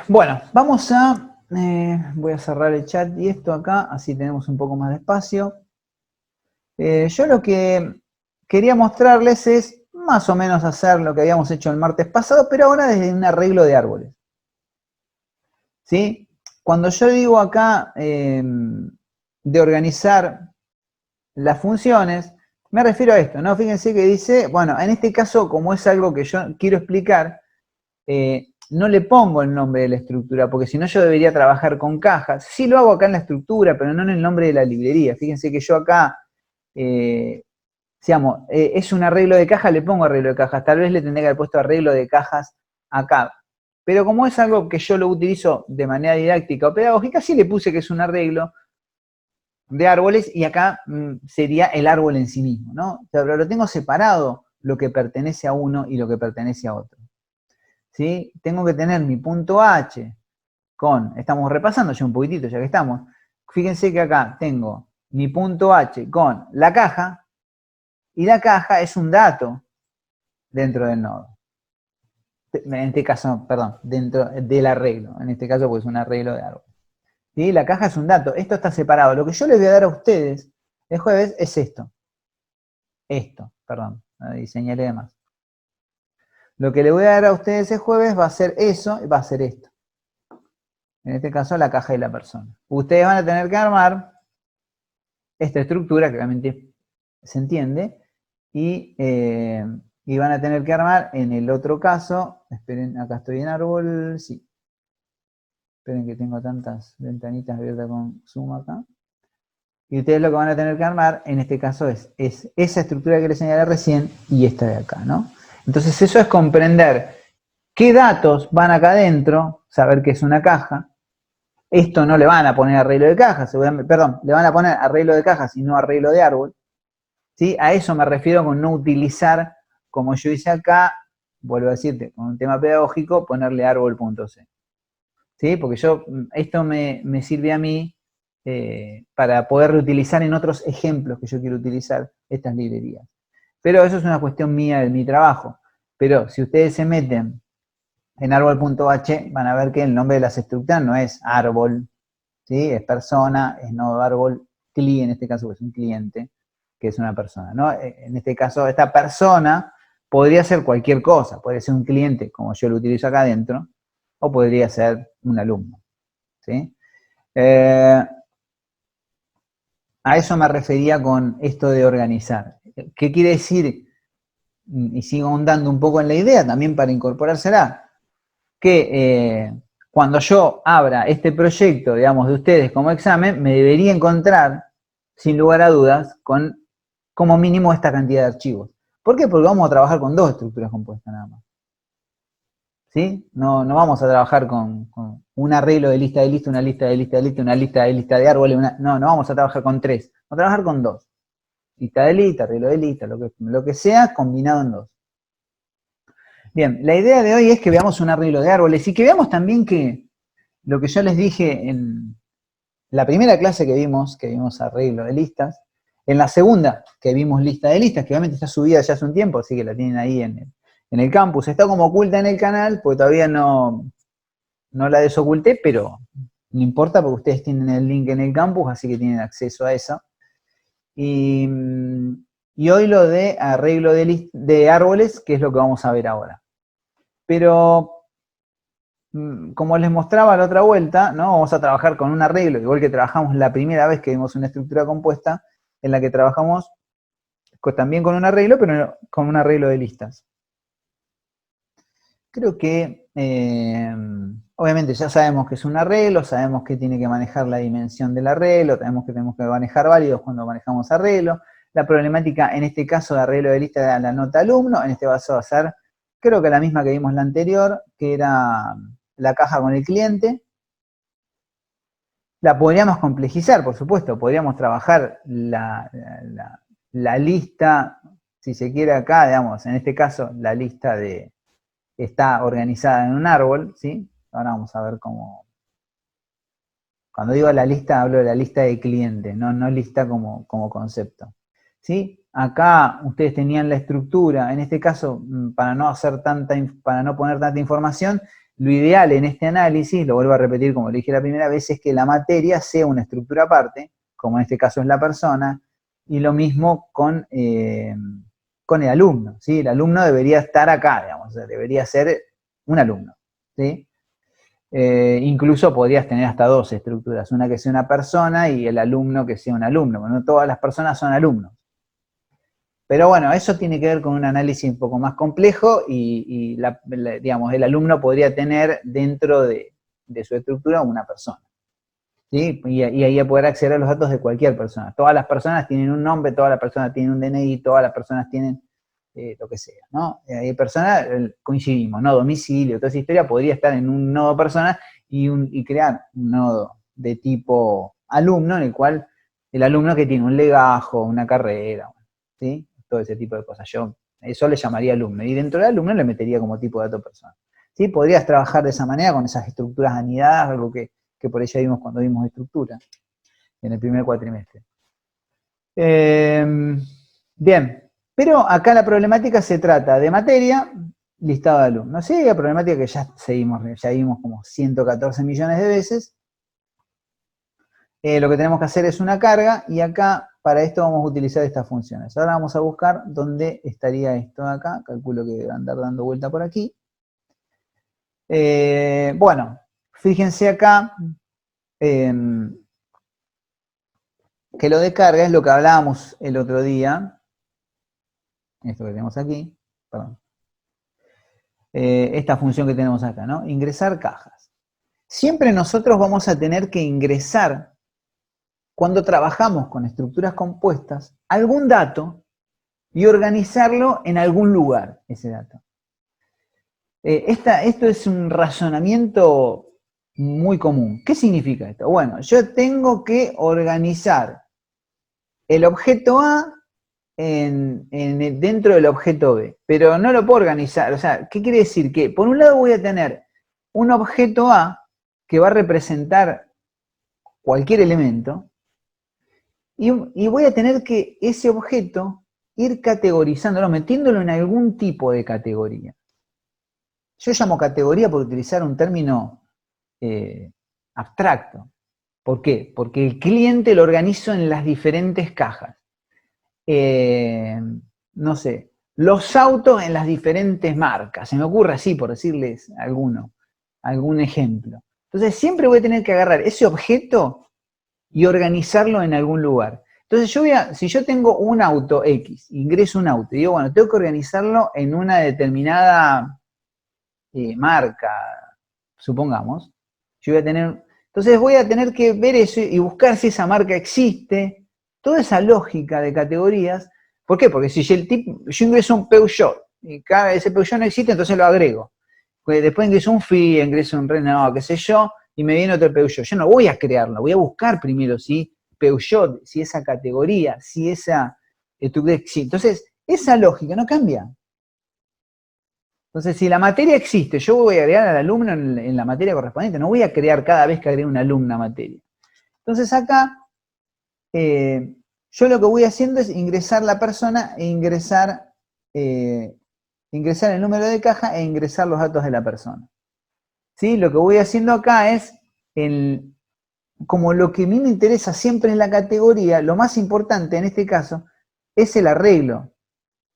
Bueno, vamos a... voy a cerrar el chat y esto acá, así tenemos un poco más de espacio. Yo lo que quería mostrarles es más o menos hacer lo que habíamos hecho el martes pasado, pero ahora desde un arreglo de árboles. ¿Sí? Cuando yo digo acá de organizar las funciones, me refiero a esto, ¿no? Fíjense que dice, bueno, en este caso, como es algo que yo quiero explicar, no le pongo el nombre de la estructura, porque si no yo debería trabajar con cajas. Sí lo hago acá en la estructura, pero no en el nombre de la librería. Fíjense que yo acá, digamos, es un arreglo de cajas, le pongo arreglo de cajas. Tal vez le tendría que haber puesto arreglo de cajas acá. Pero como es algo que yo lo utilizo de manera didáctica o pedagógica, sí le puse que es un arreglo de árboles y acá sería el árbol en sí mismo, ¿no? O sea, pero lo tengo separado lo que pertenece a uno y lo que pertenece a otro. ¿Sí? Tengo que tener mi punto H con, estamos repasando ya un poquitito, ya que estamos. Fíjense que acá tengo mi punto H con la caja, y la caja es un dato dentro del nodo. En este caso, perdón, dentro del arreglo. En este caso, pues un arreglo de árbol. ¿Sí? La caja es un dato. Esto está separado. Lo que yo les voy a dar a ustedes el jueves es esto. Esto, perdón, ahí señalé de más. Lo que le voy a dar a ustedes el jueves va a ser eso y va a ser esto. En este caso, la caja de la persona. Ustedes van a tener que armar esta estructura, que realmente se entiende, y van a tener que armar en el otro caso, esperen, acá estoy en árbol, sí. Esperen que tengo tantas ventanitas abiertas con Zoom acá. Y ustedes lo que van a tener que armar, en este caso, es esa estructura que les señalé recién y esta de acá, ¿no? Entonces eso es comprender qué datos van acá adentro, saber que es una caja. Esto no le van a poner arreglo de cajas, perdón, le van a poner arreglo de cajas y no arreglo de árbol. ¿Sí? A eso me refiero con no utilizar, como yo hice acá, vuelvo a decirte, con un tema pedagógico, ponerle árbol.c. ¿Sí? Porque esto me sirve a mí para poder reutilizar en otros ejemplos que yo quiero utilizar estas librerías. Pero eso es una cuestión mía de mi trabajo. Pero si ustedes se meten en árbol.h, van a ver que el nombre de las estructuras no es árbol, ¿sí? Es persona, es nodo árbol, CLI en este caso, que es un cliente, que es una persona, ¿no? En este caso, esta persona podría ser cualquier cosa, podría ser un cliente, como yo lo utilizo acá adentro, o podría ser un alumno, ¿sí? A eso me refería con esto de organizar. ¿Qué quiere decir? Y sigo ahondando un poco en la idea, también para incorporársela, que cuando yo abra este proyecto, digamos, de ustedes como examen, me debería encontrar, sin lugar a dudas, con como mínimo esta cantidad de archivos. ¿Por qué? Porque vamos a trabajar con dos estructuras compuestas nada más. ¿Sí? No vamos a trabajar con un arreglo de lista de lista, una lista de lista de lista, una lista de lista de árboles, no vamos a trabajar con tres, vamos a trabajar con dos. Lista de lista, arreglo de lista, lo que sea, combinado en dos. Bien, la idea de hoy es que veamos un arreglo de árboles y que veamos también que lo que yo les dije en la primera clase que vimos arreglo de listas, en la segunda que vimos lista de listas, que obviamente está subida ya hace un tiempo, así que la tienen ahí en el campus, está como oculta en el canal, porque todavía no la desoculté, pero no importa porque ustedes tienen el link en el campus, así que tienen acceso a eso. Y hoy lo de arreglo de árboles, que es lo que vamos a ver ahora. Pero como les mostraba la otra vuelta, ¿no? Vamos a trabajar con un arreglo, igual que trabajamos la primera vez que vimos una estructura compuesta, en la que trabajamos también con un arreglo, pero con un arreglo de listas. Creo que, obviamente ya sabemos que es un arreglo, sabemos que tiene que manejar la dimensión del arreglo, sabemos que tenemos que manejar válidos cuando manejamos arreglo. La problemática, en este caso de arreglo de lista, era la nota alumno, en este caso va a ser, creo que la misma que vimos la anterior, que era la caja con el cliente. La podríamos complejizar, por supuesto, podríamos trabajar la lista, si se quiere acá, digamos, en este caso, la lista está organizada en un árbol, ¿sí? Ahora vamos a ver cómo. Cuando digo la lista, hablo de la lista de clientes, no lista como concepto. ¿Sí? Acá ustedes tenían la estructura, en este caso, para no poner tanta información, lo ideal en este análisis, lo vuelvo a repetir como lo dije la primera vez, es que la materia sea una estructura aparte, como en este caso es la persona, y lo mismo con el alumno, ¿sí? El alumno debería estar acá, digamos, debería ser un alumno, ¿sí? Incluso podrías tener hasta dos estructuras, una que sea una persona y el alumno que sea un alumno, bueno, no todas las personas son alumnos. Pero bueno, eso tiene que ver con un análisis un poco más complejo y digamos, el alumno podría tener dentro de su estructura una persona, ¿sí? Y ahí poder acceder a los datos de cualquier persona. Todas las personas tienen un nombre, todas las personas tienen un DNI, todas las personas tienen lo que sea, ¿no? Hay personas, coincidimos, ¿no? Domicilio, toda esa historia podría estar en un nodo persona y crear un nodo de tipo alumno en el cual el alumno que tiene un legajo, una carrera, ¿sí? Todo ese tipo de cosas. Yo eso le llamaría alumno. Y dentro del alumno le metería como tipo de dato persona. ¿Sí? Podrías trabajar de esa manera con esas estructuras anidadas, algo que por ella vimos cuando vimos estructura, en el primer cuatrimestre. Bien, pero acá la problemática se trata de materia, listado de alumnos. Sí, la problemática que ya vimos como 114 millones de veces. Lo que tenemos que hacer es una carga y acá para esto vamos a utilizar estas funciones. Ahora vamos a buscar dónde estaría esto de acá. Calculo que debe andar dando vuelta por aquí. Bueno, fíjense acá que lo de carga es lo que hablábamos el otro día. Esto que tenemos aquí. Perdón. Esta función que tenemos acá, ¿no? Ingresar cajas. Siempre nosotros vamos a tener que ingresar, cuando trabajamos con estructuras compuestas, algún dato y organizarlo en algún lugar, ese dato. Esto es un razonamiento muy común. ¿Qué significa esto? Bueno, yo tengo que organizar el objeto A dentro del objeto B, pero no lo puedo organizar. O sea, ¿qué quiere decir? Que por un lado voy a tener un objeto A que va a representar cualquier elemento y voy a tener que ese objeto ir categorizándolo, metiéndolo en algún tipo de categoría. Yo llamo categoría por utilizar un término abstracto. ¿Por qué? Porque el cliente lo organizo en las diferentes cajas. No sé, los autos en las diferentes marcas. Se me ocurre así, por decirles algún ejemplo. Entonces siempre voy a tener que agarrar ese objeto y organizarlo en algún lugar. Entonces si yo tengo un auto X, ingreso un auto y digo, bueno, tengo que organizarlo en una determinada marca, supongamos, entonces voy a tener que ver eso y buscar si esa marca existe, toda esa lógica de categorías. ¿Por qué? Porque si yo ingreso un Peugeot y ese Peugeot no existe, entonces lo agrego. Después ingreso un Fiat, ingreso un Renault, qué sé yo, y me viene otro Peugeot. Yo no voy a crearlo, voy a buscar primero si Peugeot, si esa categoría, si esa existe. Entonces, esa lógica no cambia. Entonces, si la materia existe, yo voy a agregar al alumno en la materia correspondiente, no voy a crear cada vez que agrego un alumno a materia. Entonces acá, yo lo que voy haciendo es ingresar la persona e ingresar el número de caja e ingresar los datos de la persona. ¿Sí? Lo que voy haciendo acá es, como lo que a mí me interesa siempre es la categoría, lo más importante en este caso es el arreglo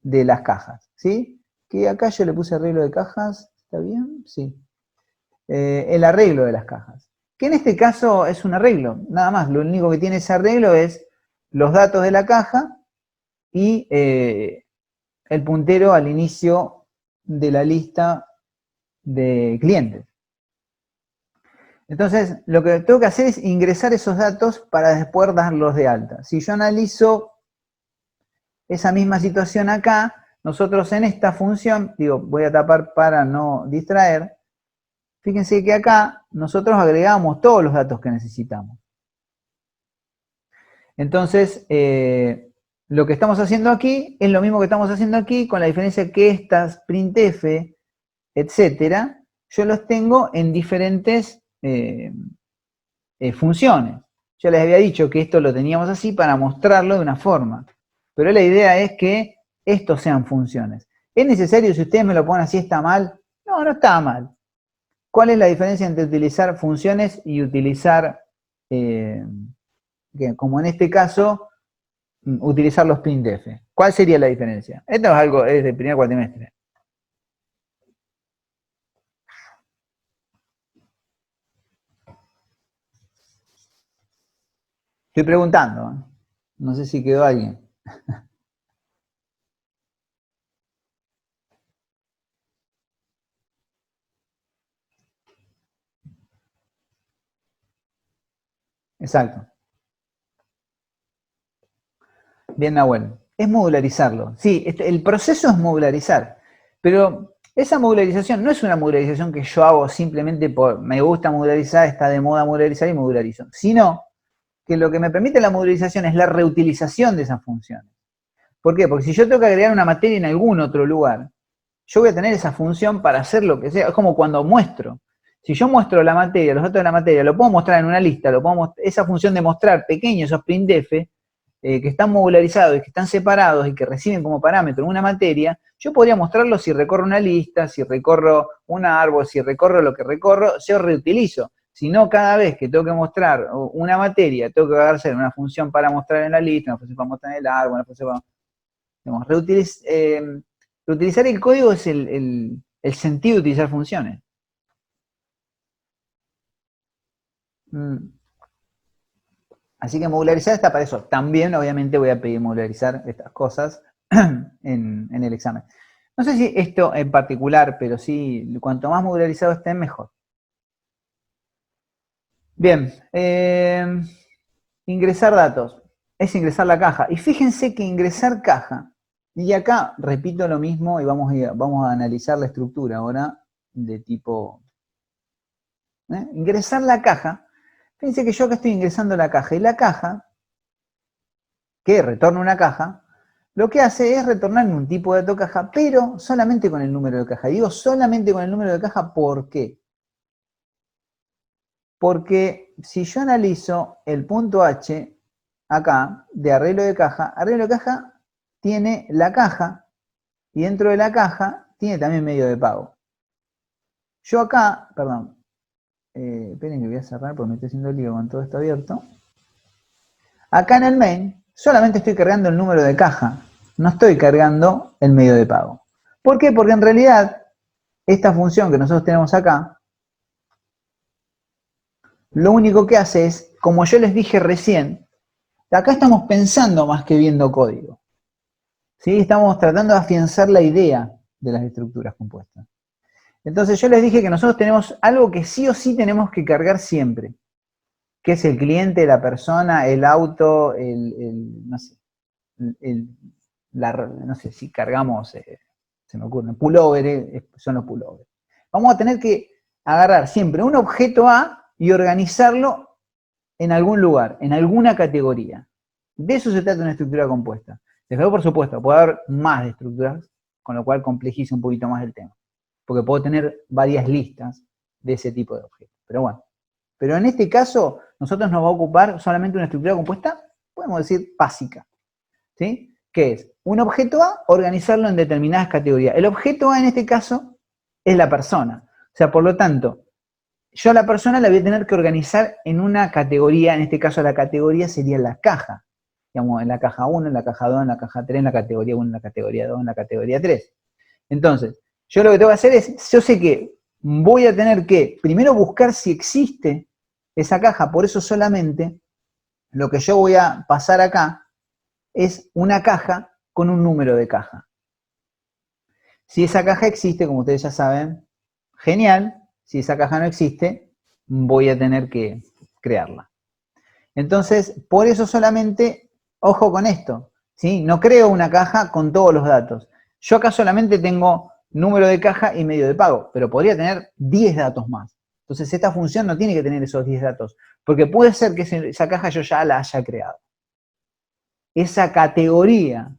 de las cajas, ¿sí? Que acá yo le puse arreglo de cajas, ¿está bien? Sí. El arreglo de las cajas. Que en este caso es un arreglo, nada más. Lo único que tiene ese arreglo es los datos de la caja y el puntero al inicio de la lista de clientes. Entonces, lo que tengo que hacer es ingresar esos datos para después darlos de alta. Si yo analizo esa misma situación acá, nosotros en esta función, voy a tapar para no distraer, fíjense que acá nosotros agregamos todos los datos que necesitamos. Entonces, lo que estamos haciendo aquí es lo mismo que estamos haciendo aquí, con la diferencia que estas printf, etcétera, yo los tengo en diferentes funciones. Yo les había dicho que esto lo teníamos así para mostrarlo de una forma, pero la idea es que estos sean funciones. ¿Es necesario, si ustedes me lo ponen así, está mal? No, no está mal. ¿Cuál es la diferencia entre utilizar funciones y utilizar, como en este caso, utilizar los printf? ¿Cuál sería la diferencia? Esto es algo, es de primer cuatrimestre. Estoy preguntando, ¿eh? No sé si quedó alguien. Exacto. Bien, Nahuel. Es modularizarlo. Sí, el proceso es modularizar. Pero esa modularización no es una modularización que yo hago simplemente por me gusta modularizar, está de moda modularizar y modularizo. Sino que lo que me permite la modularización es la reutilización de esas funciones. ¿Por qué? Porque si yo tengo que agregar una materia en algún otro lugar, yo voy a tener esa función para hacer lo que sea. Es como cuando muestro. Si yo muestro la materia, los datos de la materia, lo puedo mostrar en una lista, esa función de mostrar pequeños, esos printf, que están modularizados y que están separados y que reciben como parámetro una materia, yo podría mostrarlo si recorro una lista, si recorro un árbol, si recorro lo que recorro, yo reutilizo. Si no, cada vez que tengo que mostrar una materia, tengo que hacer una función para mostrar en la lista, una función para mostrar en el árbol, una función para... Digamos, reutilizar el código es el sentido de utilizar funciones. Mm. Así que modularizar está para eso. También, obviamente, voy a pedir modularizar estas cosas en el examen. No sé si esto en particular, pero sí, cuanto más modularizado esté, mejor. Bien, ingresar datos. Es ingresar la caja. Y fíjense que ingresar caja, y acá repito lo mismo y vamos a analizar la estructura ahora de tipo... Ingresar la caja. Fíjense que yo acá estoy ingresando la caja y la caja, que retorna una caja, lo que hace es retornarme un tipo de dato caja, pero solamente con el número de caja. Digo solamente con el número de caja, ¿por qué? Porque si yo analizo el punto H acá de arreglo de caja tiene la caja y dentro de la caja tiene también medio de pago. Yo acá, perdón, esperen que voy a cerrar porque me estoy haciendo lío con todo esto abierto. Acá en el main solamente estoy cargando el número de caja, no estoy cargando el medio de pago. ¿Por qué? Porque en realidad esta función que nosotros tenemos acá, lo único que hace es, como yo les dije recién, acá estamos pensando más que viendo código. ¿Sí? Estamos tratando de afianzar la idea de las estructuras compuestas. Entonces yo les dije que nosotros tenemos algo que sí o sí tenemos que cargar siempre, que es el cliente, la persona, el auto, no sé, no sé si cargamos, se me ocurre, pullover, son los pullovers. Vamos a tener que agarrar siempre un objeto A y organizarlo en algún lugar, en alguna categoría. De eso se trata una estructura compuesta. Después, por supuesto, puede haber más de estructuras, con lo cual complejiza un poquito más el tema. Porque puedo tener varias listas de ese tipo de objetos. Pero bueno. Pero en este caso, nosotros nos va a ocupar solamente una estructura compuesta, podemos decir, básica. ¿Sí? ¿Qué es? Un objeto A, organizarlo en determinadas categorías. El objeto A en este caso es la persona. O sea, por lo tanto, yo a la persona la voy a tener que organizar en una categoría, en este caso la categoría sería la caja. Digamos, en la caja 1, en la caja 2, en la caja 3, en la categoría 1, en la categoría 2, en la categoría 3. Entonces, yo lo que tengo que hacer es, yo sé que voy a tener que primero buscar si existe esa caja, por eso solamente lo que yo voy a pasar acá es una caja con un número de caja. Si esa caja existe, como ustedes ya saben, genial. Si esa caja no existe, voy a tener que crearla. Entonces, por eso solamente, ojo con esto, ¿sí? No creo una caja con todos los datos. Yo acá solamente tengo número de caja y medio de pago, pero podría tener 10 datos más. Entonces, esta función no tiene que tener esos 10 datos, porque puede ser que esa caja yo ya la haya creado. Esa categoría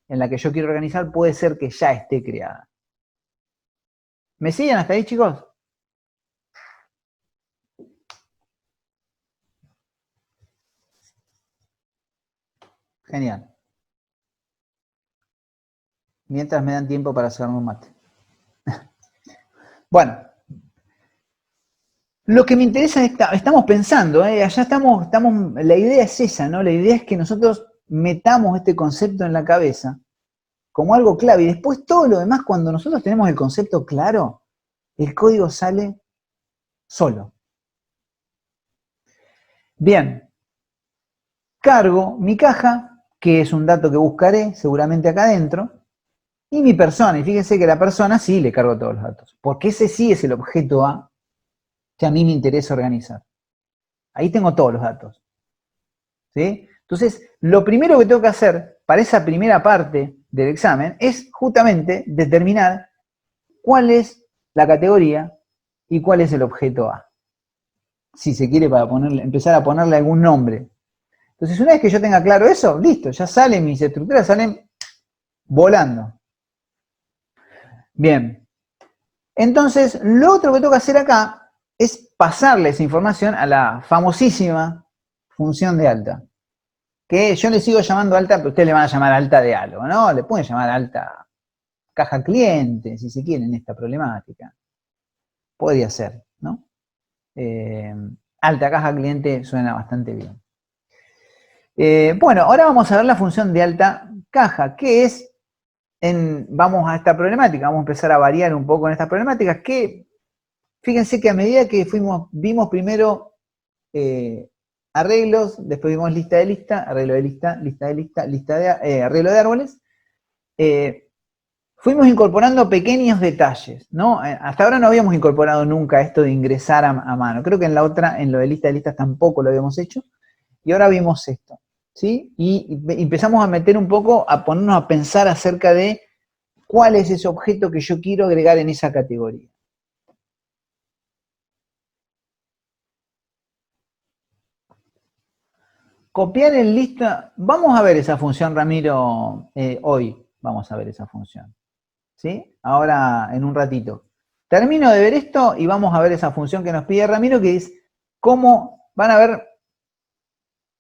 en la que yo quiero organizar puede ser que ya esté creada. ¿Me siguen hasta ahí, chicos? Genial. Mientras me dan tiempo para hacerme un mate. Bueno, Lo que me interesa es, estamos pensando, allá estamos, la idea es esa, ¿no? La idea es que nosotros metamos este concepto en la cabeza como algo clave y después todo lo demás, cuando nosotros tenemos el concepto claro, el código sale solo. Bien, cargo mi caja, que es un dato que buscaré seguramente acá adentro, y mi persona, y fíjense que la persona sí le cargo todos los datos, porque ese sí es el objeto A que a mí me interesa organizar. Ahí tengo todos los datos. ¿Sí? Entonces, lo primero que tengo que hacer para esa primera parte del examen es justamente determinar cuál es la categoría y cuál es el objeto A. Si se quiere, para empezar a ponerle algún nombre. Entonces, una vez que yo tenga claro eso, listo, ya salen mis estructuras, salen volando. Bien. Entonces, lo otro que tengo que hacer acá es pasarle esa información a la famosísima función de alta. Que yo le sigo llamando alta, pero ustedes le van a llamar alta de algo, ¿no? Le pueden llamar alta caja cliente, si se quieren, esta problemática. Podría ser, ¿no? Alta caja cliente suena bastante bien. Bueno, ahora vamos a ver la función de alta caja, que es, vamos a esta problemática, vamos a empezar a variar un poco en estas problemáticas, que fíjense que a medida que vimos primero arreglos, después vimos lista de lista, arreglo de lista, lista de lista de arreglo de árboles, fuimos incorporando pequeños detalles, ¿no? Hasta ahora no habíamos incorporado nunca esto de ingresar a mano. Creo que en la otra, en lo de lista de listas tampoco lo habíamos hecho. Y ahora vimos esto, ¿sí? Y empezamos a meter un poco, a ponernos a pensar acerca de cuál es ese objeto que yo quiero agregar en esa categoría. Copiar en lista, vamos a ver esa función, Ramiro, hoy vamos a ver esa función. ¿Sí? Ahora, en un ratito. Termino de ver esto y vamos a ver esa función que nos pide Ramiro, que es cómo, van a ver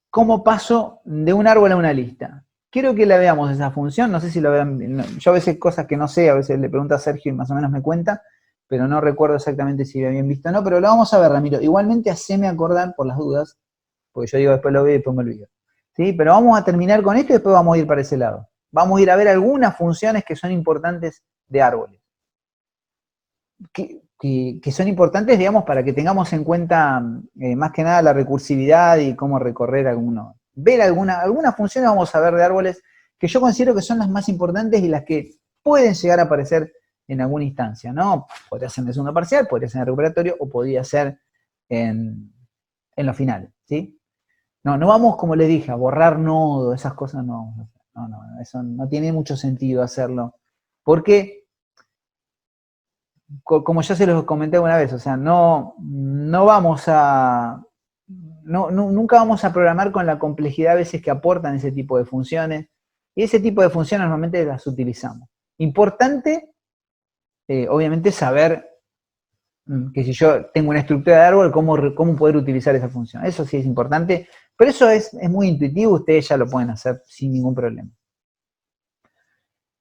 cómo paso de un árbol a una lista. Quiero que la veamos esa función, no sé si lo vean, yo a veces cosas que no sé, a veces le pregunto a Sergio y más o menos me cuenta, pero no recuerdo exactamente si había bien visto o no, pero lo vamos a ver, Ramiro. Igualmente haceme acordar por las dudas, porque yo digo después lo veo y después me olvido. ¿Sí? Pero vamos a terminar con esto y después vamos a ir para ese lado. Vamos a ir a ver algunas funciones que son importantes de árboles. Que son importantes, digamos, para que tengamos en cuenta más que nada la recursividad y cómo recorrer alguno. Ver algunas funciones vamos a ver de árboles que yo considero que son las más importantes y las que pueden llegar a aparecer en alguna instancia, ¿no? Podría ser en el segundo parcial, podría ser en el recuperatorio o podría ser en los finales, ¿sí? No vamos, como les dije, a borrar nodo, esas cosas no, eso no tiene mucho sentido hacerlo. Porque como ya se los comenté alguna vez, o sea, no vamos a, nunca vamos a programar con la complejidad a veces que aportan ese tipo de funciones, y ese tipo de funciones normalmente las utilizamos. Importante, obviamente, saber que si yo tengo una estructura de árbol, cómo poder utilizar esa función. Eso sí es importante, pero eso es muy intuitivo, ustedes ya lo pueden hacer sin ningún problema.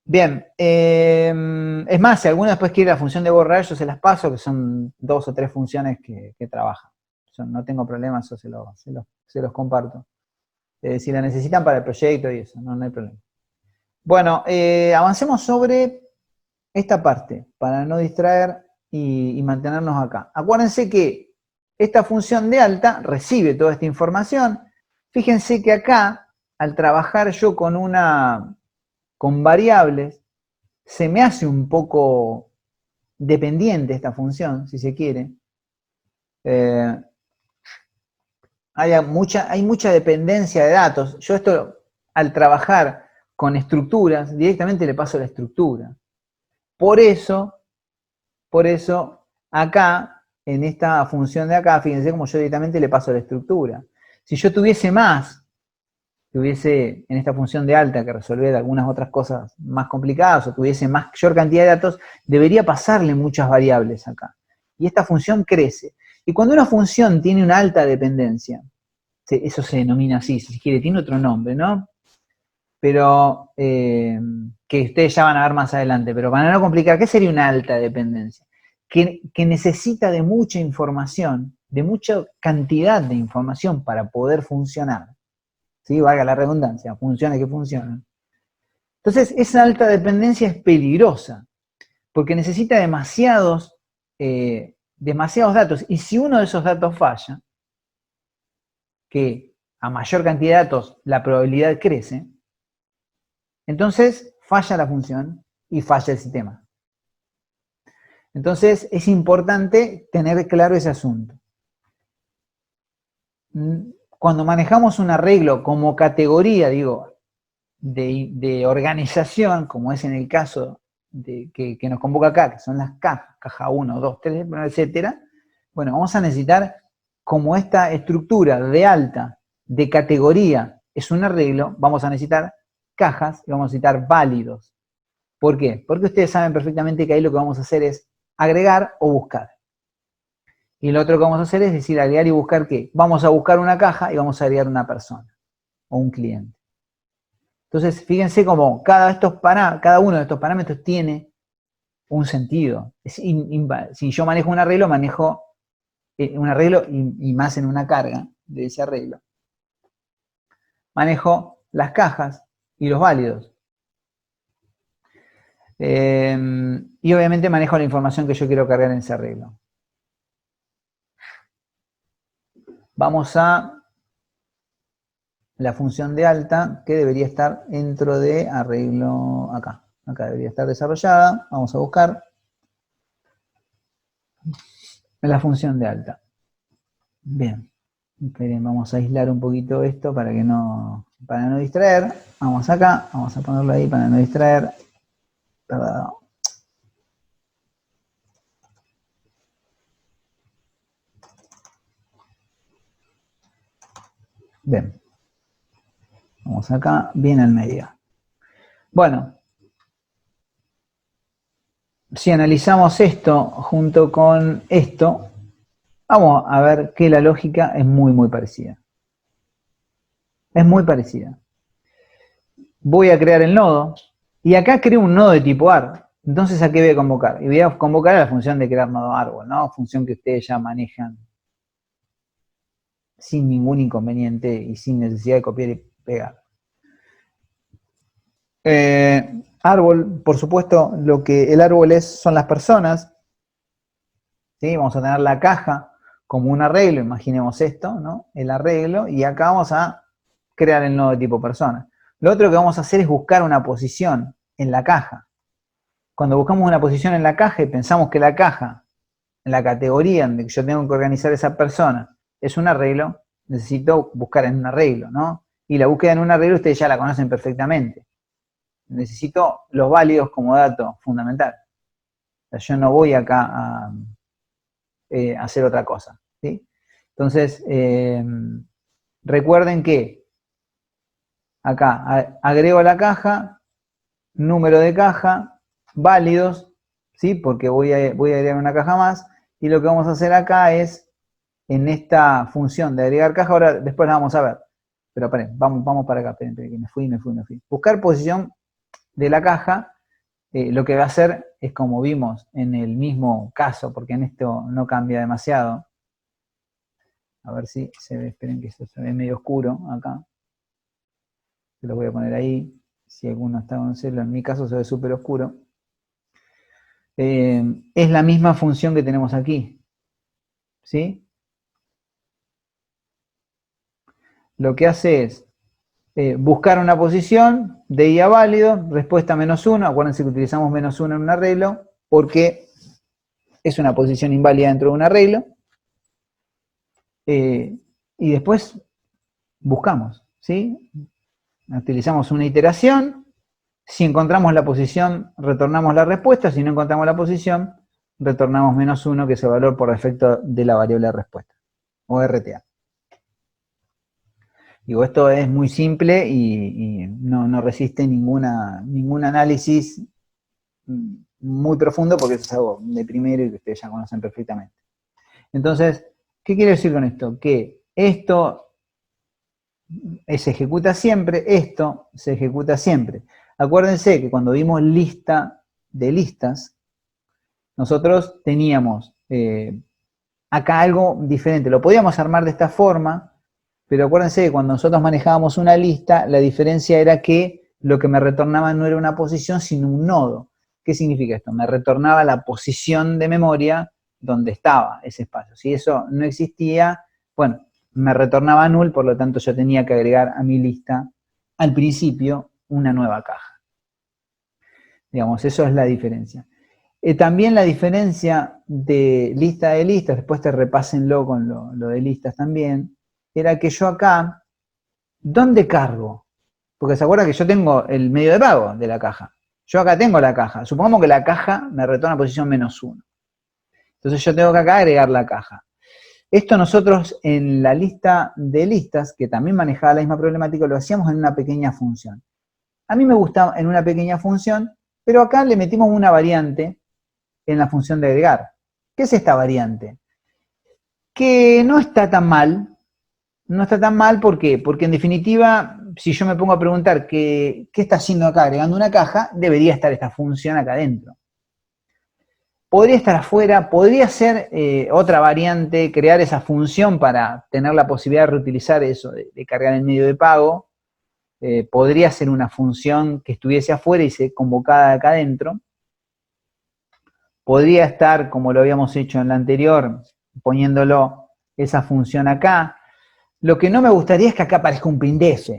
Bien, es más, si alguno después quiere la función de borrar, yo se las paso, que son 2 o 3 funciones que trabajan. Yo no tengo problema, eso se los comparto. Si la necesitan para el proyecto y eso, no hay problema. Bueno, avancemos sobre esta parte, para no distraer y mantenernos acá. Acuérdense que esta función de alta recibe toda esta información. Fíjense que acá, al trabajar yo con variables, se me hace un poco dependiente esta función, si se quiere. Hay mucha dependencia de datos. Yo esto, al trabajar con estructuras, directamente le paso la estructura. Por eso, acá, en esta función de acá, fíjense como yo directamente le paso la estructura. Si yo tuviese en esta función de alta que resolver algunas otras cosas más complicadas o tuviese mayor cantidad de datos, debería pasarle muchas variables acá. Y esta función crece. Y cuando una función tiene una alta dependencia, eso se denomina así, si se quiere, tiene otro nombre, ¿no? Pero que ustedes ya van a ver más adelante, pero para no complicar, ¿qué sería una alta dependencia? Que necesita de mucha información de mucha cantidad de información para poder funcionar, ¿sí? Valga la redundancia, funcione que funcione. Entonces, esa alta dependencia es peligrosa, porque necesita demasiados datos, y si uno de esos datos falla, que a mayor cantidad de datos la probabilidad crece, entonces falla la función y falla el sistema. Entonces es importante tener claro ese asunto. Cuando manejamos un arreglo como categoría, digo, de organización, como es en el caso que nos convoca acá, que son las cajas, caja 1, 2, 3, etcétera, bueno, vamos a necesitar, como esta estructura de alta, de categoría, es un arreglo, vamos a necesitar cajas y vamos a necesitar válidos. ¿Por qué? Porque ustedes saben perfectamente que ahí lo que vamos a hacer es agregar o buscar. Y lo otro que vamos a hacer es decir, agregar y buscar ¿qué? Vamos a buscar una caja y vamos a agregar una persona o un cliente. Entonces, fíjense cómo cada uno de estos parámetros tiene un sentido. Si yo manejo un arreglo y más en una carga de ese arreglo. Manejo las cajas y los válidos. Y obviamente manejo la información que yo quiero cargar en ese arreglo. Vamos a la función de alta, que debería estar dentro de arreglo acá. Acá debería estar desarrollada. Vamos a buscar la función de alta. Bien. Esperen, vamos a aislar un poquito esto para no distraer. Vamos acá, vamos a ponerlo ahí para no distraer. Perdón. Bien. Vamos acá, bien al medio. Bueno, si analizamos esto junto con esto, vamos a ver que la lógica es muy, muy parecida. Es muy parecida. Voy a crear el nodo, y acá creo un nodo de tipo ARG. Entonces, ¿a qué voy a convocar? Y voy a convocar a la función de crear nodo árbol, ¿no? Función que ustedes ya manejan sin ningún inconveniente y sin necesidad de copiar y pegar. Árbol, por supuesto, lo que el árbol son las personas. ¿Sí? Vamos a tener la caja como un arreglo, imaginemos esto, ¿no? El arreglo, y acá vamos a crear el nodo de tipo persona. Lo otro que vamos a hacer es buscar una posición en la caja. Cuando buscamos una posición en la caja y pensamos que la caja, en la categoría en la que yo tengo que organizar esa persona, es un arreglo, necesito buscar en un arreglo, ¿no? Y la búsqueda en un arreglo ustedes ya la conocen perfectamente. Necesito los válidos como dato fundamental. O sea, yo no voy acá a hacer otra cosa, ¿sí? Entonces, recuerden que acá agrego a la caja, número de caja, válidos, ¿sí? Porque voy a agregar una caja más, y lo que vamos a hacer acá es, en esta función de agregar caja, ahora después la vamos a ver, pero esperen, vamos para acá, esperen, que me fui. Buscar posición de la caja, lo que va a hacer es como vimos en el mismo caso, porque en esto no cambia demasiado. A ver si se ve, esperen que esto se ve medio oscuro acá. Se lo voy a poner ahí, si alguno está con celo, en mi caso se ve súper oscuro. Es la misma función que tenemos aquí, ¿sí? Lo que hace es buscar una posición de IA válido, respuesta -1, acuérdense que utilizamos -1 en un arreglo, porque es una posición inválida dentro de un arreglo, y después buscamos, ¿sí? Utilizamos una iteración, si encontramos la posición, retornamos la respuesta, si no encontramos la posición, retornamos -1, que es el valor por defecto de la variable de respuesta, o RTA. Digo, esto es muy simple y no resiste ningún análisis muy profundo, porque eso es algo de primero y que ustedes ya conocen perfectamente. Entonces, ¿qué quiero decir con esto? Que esto se ejecuta siempre, esto se ejecuta siempre. Acuérdense que cuando vimos lista de listas, nosotros teníamos acá algo diferente. Lo podíamos armar de esta forma, pero acuérdense que cuando nosotros manejábamos una lista, la diferencia era que lo que me retornaba no era una posición, sino un nodo. ¿Qué significa esto? Me retornaba la posición de memoria donde estaba ese espacio. Si eso no existía, bueno, me retornaba null, por lo tanto yo tenía que agregar a mi lista al principio una nueva caja. Digamos, eso es la diferencia. También la diferencia de lista de listas, después te repásenlo con lo de listas también, era que yo acá, ¿dónde cargo? Porque se acuerda que yo tengo el medio de pago de la caja. Yo acá tengo la caja. Supongamos que la caja me retorna posición -1. Entonces yo tengo que acá agregar la caja. Esto nosotros en la lista de listas, que también manejaba la misma problemática, lo hacíamos en una pequeña función. A mí me gusta en una pequeña función, pero acá le metimos una variante en la función de agregar. ¿Qué es esta variante? Que no está tan mal. No está tan mal, ¿por qué? Porque en definitiva, si yo me pongo a preguntar qué está haciendo acá agregando una caja, debería estar esta función acá adentro. Podría estar afuera, podría ser otra variante, crear esa función para tener la posibilidad de reutilizar eso, de cargar el medio de pago. Podría ser una función que estuviese afuera y se convocada acá adentro. Podría estar, como lo habíamos hecho en la anterior, poniéndolo esa función acá. Lo que no me gustaría es que acá aparezca un printf,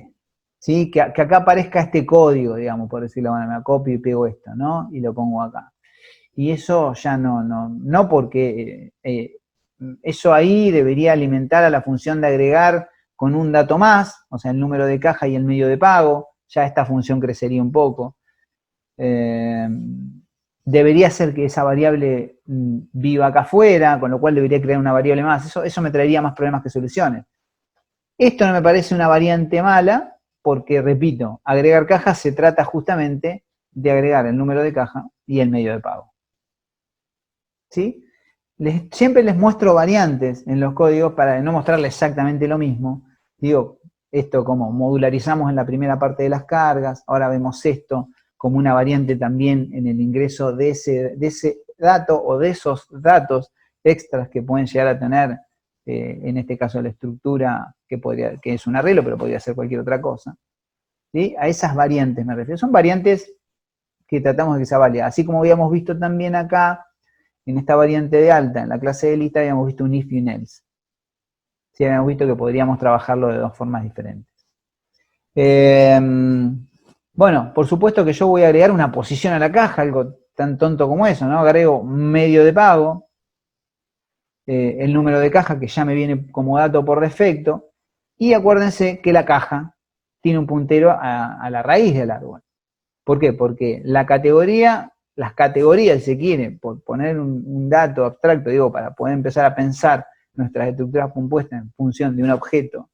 ¿sí? Que acá aparezca este código, digamos, por decirlo, bueno, me copio y pego esto, ¿no? Y lo pongo acá. Y eso ya no porque eso ahí debería alimentar a la función de agregar con un dato más, o sea, el número de caja y el medio de pago, ya esta función crecería un poco. Debería ser que esa variable viva acá afuera, con lo cual debería crear una variable más. Eso me traería más problemas que soluciones. Esto no me parece una variante mala, porque, repito, agregar cajas se trata justamente de agregar el número de caja y el medio de pago. ¿Sí? Siempre les muestro variantes en los códigos para no mostrarles exactamente lo mismo. Digo, esto como modularizamos en la primera parte de las cargas, ahora vemos esto como una variante también en el ingreso de ese dato o de esos datos extras que pueden llegar a tener, en este caso la estructura, que es un arreglo, pero podría ser cualquier otra cosa. ¿Sí? A esas variantes me refiero. Son variantes que tratamos de que sea válida. Así como habíamos visto también acá, en esta variante de alta, en la clase de lista, habíamos visto un if y un else. Sí, habíamos visto que podríamos trabajarlo de dos formas diferentes. Bueno, por supuesto que yo voy a agregar una posición a la caja, algo tan tonto como eso, ¿no? Agrego medio de pago, el número de caja que ya me viene como dato por defecto, y acuérdense que la caja tiene un puntero a la raíz del árbol. ¿Por qué? Porque la categoría, las categorías, si se quiere, por poner un dato abstracto, digo, para poder empezar a pensar nuestras estructuras compuestas en función de un objeto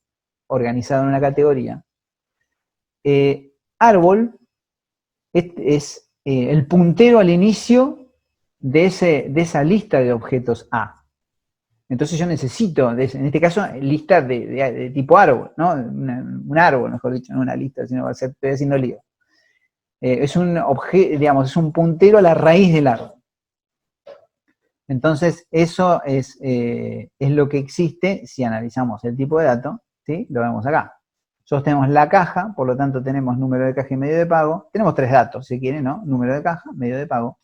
organizado en una categoría, árbol es el puntero al inicio de esa lista de objetos A. Entonces yo necesito, en este caso, lista de tipo árbol, ¿no? Un árbol, mejor dicho, no una lista, sino estoy haciendo lío. Es un objeto, digamos, es un puntero a la raíz del árbol. Entonces, eso es lo que existe si analizamos el tipo de dato, ¿sí? Lo vemos acá. Nosotros tenemos la caja, por lo tanto tenemos número de caja y medio de pago. Tenemos tres datos, si quieren, ¿no? Número de caja, medio de pago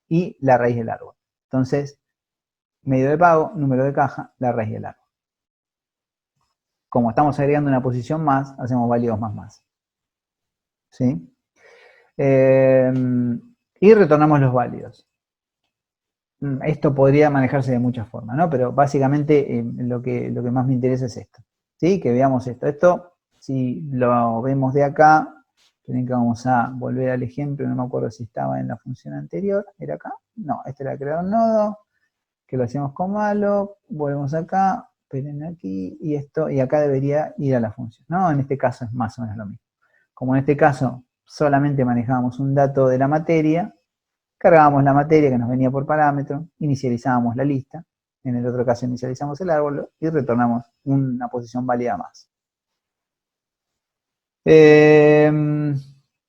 y la raíz del árbol. Entonces, medio de pago, número de caja, la raíz del árbol. Como estamos agregando una posición más, hacemos válidos más. ¿Sí? Y retornamos los válidos. Esto podría manejarse de muchas formas, ¿no? Pero básicamente lo que más me interesa es esto, ¿sí? Que veamos esto. Esto, si lo vemos de acá, tienen que vamos a volver al ejemplo, no me acuerdo si estaba en la función anterior, ¿era acá? No, este era crear un nodo, que lo hacíamos con malo, volvemos acá, esperen aquí, y esto, y acá debería ir a la función, ¿no? En este caso es más o menos lo mismo. Como en este caso solamente manejábamos un dato de la materia, cargábamos la materia que nos venía por parámetro, inicializábamos la lista, en el otro caso inicializamos el árbol y retornamos una posición válida más.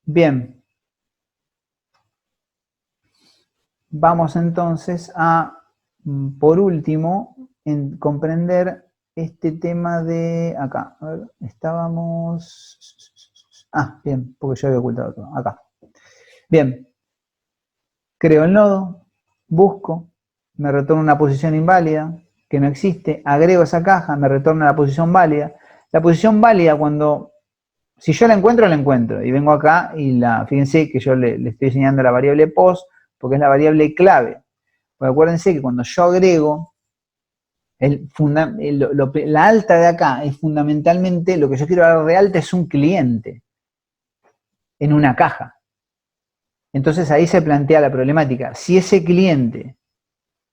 Bien. Vamos entonces a, por último, en comprender este tema de acá. A ver, estábamos... Ah, bien, porque yo había ocultado todo. Acá. Bien. Creo el nodo, busco, me retorna una posición inválida que no existe, agrego esa caja, me retorna la posición válida. La posición válida cuando, si yo la encuentro, y vengo acá y fíjense que yo le estoy enseñando la variable post, porque es la variable clave. Porque acuérdense que cuando yo agrego, la alta de acá es fundamentalmente, lo que yo quiero dar de alta es un cliente en una caja. Entonces ahí se plantea la problemática. Si ese cliente,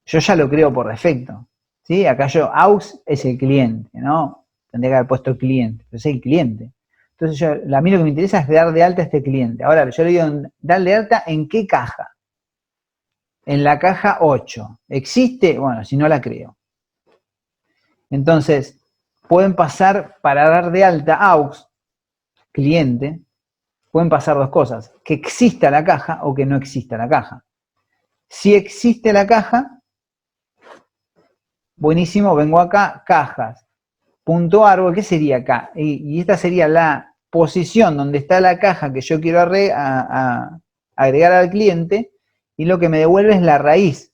yo ya lo creo por defecto, ¿sí? Acá aux es el cliente, ¿no? Tendría que haber puesto cliente, pero es el cliente. Entonces a mí lo que me interesa es dar de alta a este cliente. Ahora, yo le digo, dar de alta ¿en qué caja? En la caja 8. ¿Existe? Bueno, si no la creo. Entonces, pueden pasar para dar de alta aux, cliente, pueden pasar dos cosas, que exista la caja o que no exista la caja. Si existe la caja, buenísimo, vengo acá, cajas, punto árbol, ¿qué sería acá? Y esta sería la posición donde está la caja que yo quiero agregar al cliente, y lo que me devuelve es la raíz.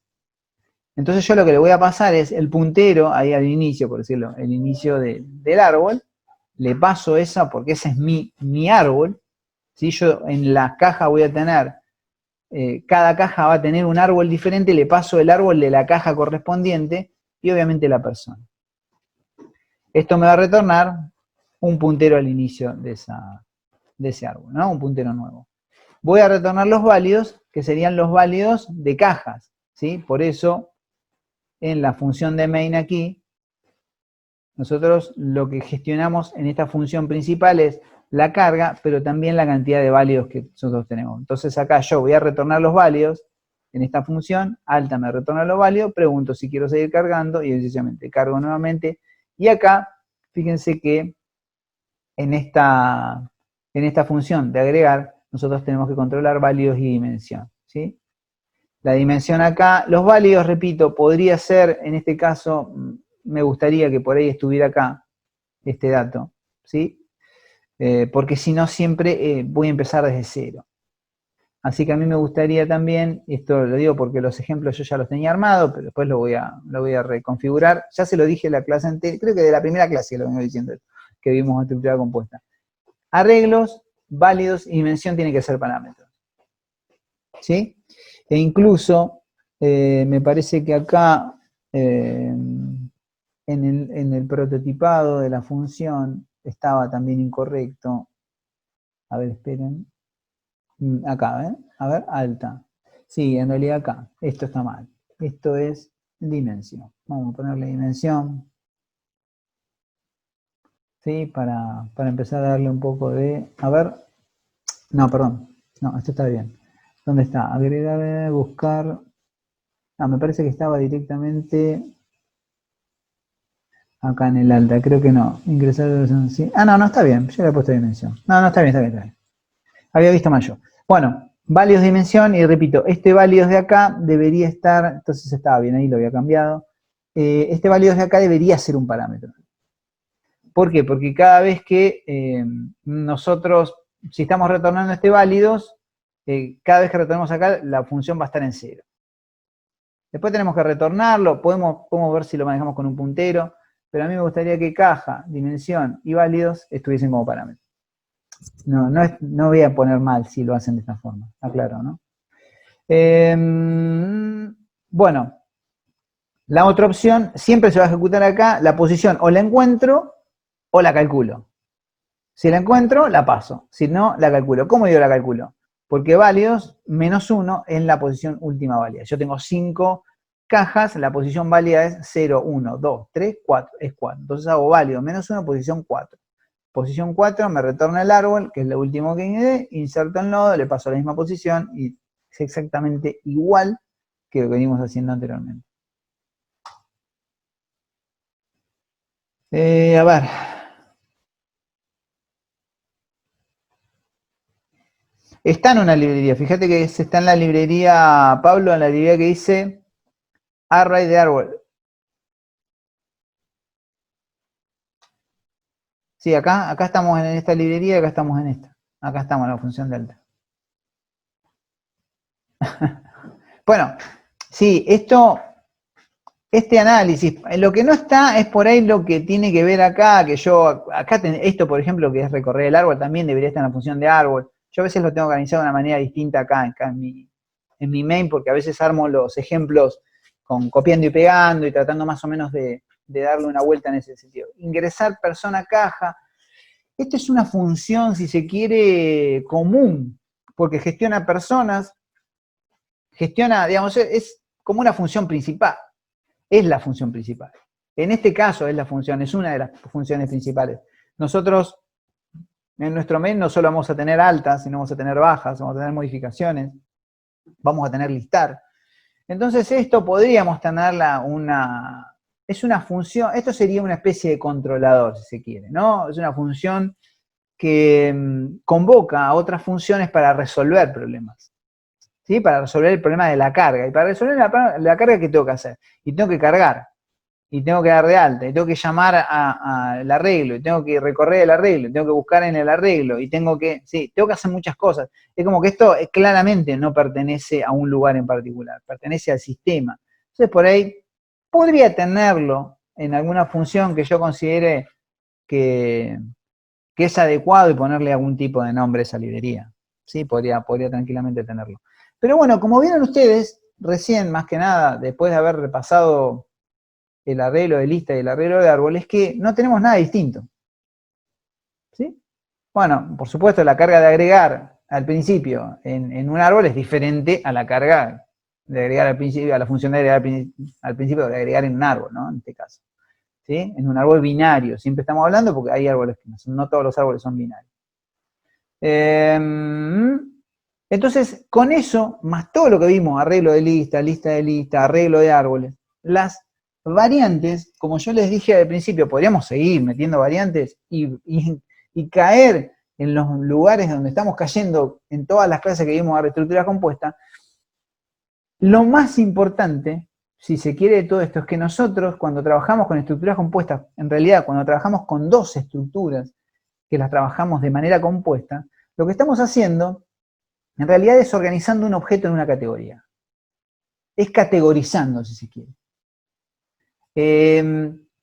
Entonces yo lo que le voy a pasar es el puntero ahí al inicio, por decirlo, el inicio del árbol, le paso esa porque ese es mi árbol. ¿Sí? Yo en la caja voy a tener, cada caja va a tener un árbol diferente, le paso el árbol de la caja correspondiente y obviamente la persona. Esto me va a retornar un puntero al inicio de ese árbol, ¿no? Un puntero nuevo. Voy a retornar los válidos, que serían los válidos de cajas, ¿sí? Por eso, en la función de main aquí, nosotros lo que gestionamos en esta función principal es la carga, pero también la cantidad de válidos que nosotros tenemos. Entonces acá yo voy a retornar los válidos en esta función, alta me retorna los válidos, pregunto si quiero seguir cargando y sencillamente cargo nuevamente. Y acá, fíjense que en esta función de agregar, nosotros tenemos que controlar válidos y dimensión, ¿sí? La dimensión acá, los válidos, repito, podría ser, en este caso, me gustaría que por ahí estuviera acá este dato, ¿sí? Porque si no siempre voy a empezar desde cero. Así que a mí me gustaría también, esto lo digo porque los ejemplos yo ya los tenía armados, pero después lo voy a reconfigurar. Ya se lo dije en la clase anterior, creo que de la primera clase lo vengo diciendo, que vimos estructura compuesta. Arreglos, válidos y dimensión tienen que ser parámetros. ¿Sí? E incluso, me parece que acá, en el prototipado de la función, estaba también incorrecto. A ver, esperen. Acá, ¿eh? A ver, alta. Sí, en realidad acá. Esto está mal. Esto es dimensión. Vamos a ponerle dimensión. ¿Sí? Para empezar a darle un poco de... A ver. No, perdón. No, esto está bien. ¿Dónde está? Agregar, buscar... Ah, me parece que estaba directamente acá en el alta. Creo que no. Ingresar... ¿sí? Ah, no, no está bien. Yo le he puesto dimensión. No, no, está bien, está bien, está bien. Había visto mal yo. Bueno, válidos de dimensión, y repito, este válidos de acá debería estar, entonces estaba bien ahí, lo había cambiado. Este válidos de acá debería ser un parámetro. ¿Por qué? Porque cada vez que nosotros, si estamos retornando este válidos, cada vez que retornamos acá, la función va a estar en cero. Después tenemos que retornarlo, podemos ver si lo manejamos con un puntero, pero a mí me gustaría que caja, dimensión y válidos estuviesen como parámetros. No voy a poner mal si lo hacen de esta forma, está claro, ¿no? Bueno, la otra opción siempre se va a ejecutar acá, la posición o la encuentro o la calculo. Si la encuentro, la paso, si no, la calculo. ¿Cómo yo la calculo? Porque válidos menos 1 es la posición última válida. Yo tengo 5 cajas, la posición válida es 0, 1, 2, 3, 4, es 4. Entonces hago válido menos 1, posición 4. Posición 4 me retorna el árbol, que es lo último que ingresé, inserto el nodo, le paso a la misma posición y es exactamente igual que lo que venimos haciendo anteriormente. A ver. Está en una librería, fíjate que está en la librería, Pablo, en la librería que dice array de árbol. Sí, acá estamos en esta librería, acá estamos en esta. Acá estamos en la función delta. Bueno, sí, este análisis, lo que no está es por ahí lo que tiene que ver acá, que yo, esto por ejemplo, que es recorrer el árbol, también debería estar en la función de árbol. Yo a veces lo tengo organizado de una manera distinta acá en mi main, porque a veces armo los ejemplos con copiando y pegando y tratando más o menos de darle una vuelta en ese sentido. Ingresar persona caja. Esto es una función, si se quiere, común, porque gestiona personas, gestiona, digamos, es como una función principal. Es la función principal. En este caso es la función, es una de las funciones principales. Nosotros, en nuestro main, no solo vamos a tener altas, sino vamos a tener bajas, vamos a tener modificaciones, vamos a tener listar. Entonces esto podríamos tenerla es una función, esto sería una especie de controlador, si se quiere, ¿no? Es una función que convoca a otras funciones para resolver problemas, ¿sí? Para resolver el problema de la carga. Y para resolver la carga, ¿qué tengo que hacer? Y tengo que cargar, y tengo que dar de alta, y tengo que llamar al arreglo, y tengo que recorrer el arreglo, y tengo que buscar en el arreglo, y tengo que hacer muchas cosas. Es como que esto claramente no pertenece a un lugar en particular, pertenece al sistema. Entonces por ahí podría tenerlo en alguna función que yo considere que es adecuado y ponerle algún tipo de nombre a esa librería. ¿Sí? Podría tranquilamente tenerlo. Pero bueno, como vieron ustedes, recién, más que nada, después de haber repasado el arreglo de lista y el arreglo de árbol, es que no tenemos nada distinto. ¿Sí? Bueno, por supuesto, la carga de agregar al principio en un árbol es diferente a la carga de agregar al principio, a la función de agregar al principio de agregar en un árbol, ¿no? En este caso. ¿Sí? En un árbol binario, siempre estamos hablando porque hay árboles que no todos los árboles son binarios. Entonces, con eso, más todo lo que vimos, arreglo de lista, lista de lista, arreglo de árboles, las variantes, como yo les dije al principio, podríamos seguir metiendo variantes y caer en los lugares donde estamos cayendo en todas las clases que vimos de estructura compuesta. Lo más importante, si se quiere, de todo esto es que nosotros, cuando trabajamos con estructuras compuestas, en realidad cuando trabajamos con dos estructuras, que las trabajamos de manera compuesta, lo que estamos haciendo, en realidad, es organizando un objeto en una categoría. Es categorizando, si se quiere.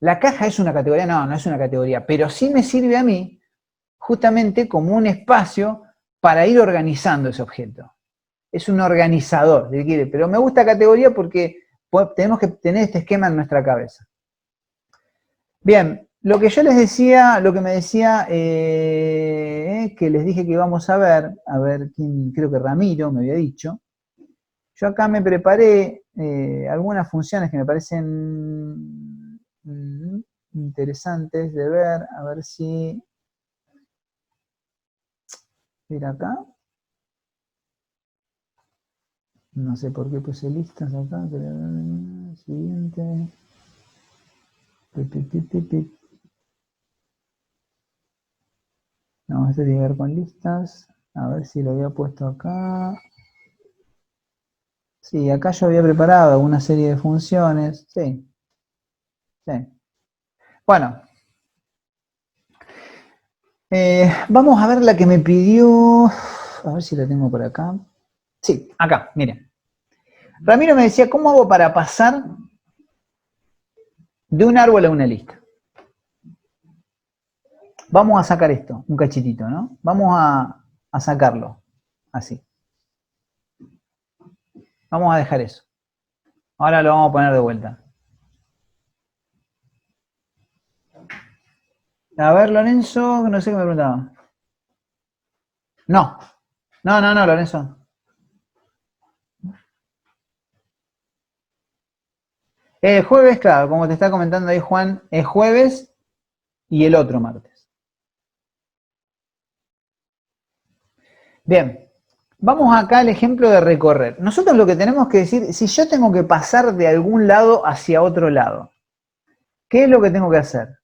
La caja es una categoría, no es una categoría, pero sí me sirve a mí justamente como un espacio para ir organizando ese objeto. Es un organizador, si quiere, pero me gusta categoría porque tenemos que tener este esquema en nuestra cabeza. Bien, lo que yo les decía, lo que me decía, que les dije que íbamos a ver quién, creo que Ramiro me había dicho. Yo acá me preparé algunas funciones que me parecen interesantes de ver, a ver si... Mira acá. No sé por qué puse listas acá, pero... Siguiente. No, esto tiene que ver con listas. A ver si lo había puesto acá. Sí, acá yo había preparado una serie de funciones. Sí. Bueno. Vamos a ver la que me pidió. A ver si la tengo por acá. Sí, acá, miren. Ramiro me decía, ¿cómo hago para pasar de un árbol a una lista? Vamos a sacar esto, un cachitito, ¿no? Vamos a sacarlo, así. Vamos a dejar eso. Ahora lo vamos a poner de vuelta. A ver, Lorenzo, no sé qué me preguntaba. No, Lorenzo. El jueves, claro, como te está comentando ahí Juan, es jueves y el otro martes. Bien, vamos acá al ejemplo de recorrer. Nosotros lo que tenemos que decir, si yo tengo que pasar de algún lado hacia otro lado, ¿qué es lo que tengo que hacer?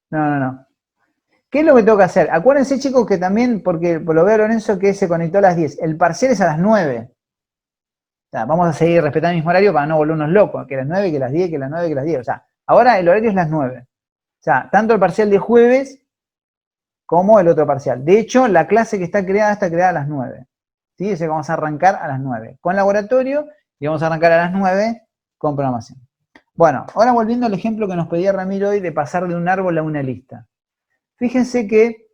No. ¿Qué es lo que tengo que hacer? Acuérdense, chicos, que también, porque lo veo a Lorenzo que se conectó a las 10, el parcial es a las 9. O sea, vamos a seguir respetando el mismo horario para no volvernos locos, que las 9, que las 10, que las 9, que las 10. O sea, ahora el horario es las 9. sea, tanto el parcial de jueves como el otro parcial. De hecho, la clase que está creada a las 9. ¿Sí? O sea, vamos a arrancar a las 9 con laboratorio y vamos a arrancar a las 9 con programación. Bueno, ahora volviendo al ejemplo que nos pedía Ramiro hoy de pasar de un árbol a una lista. Fíjense que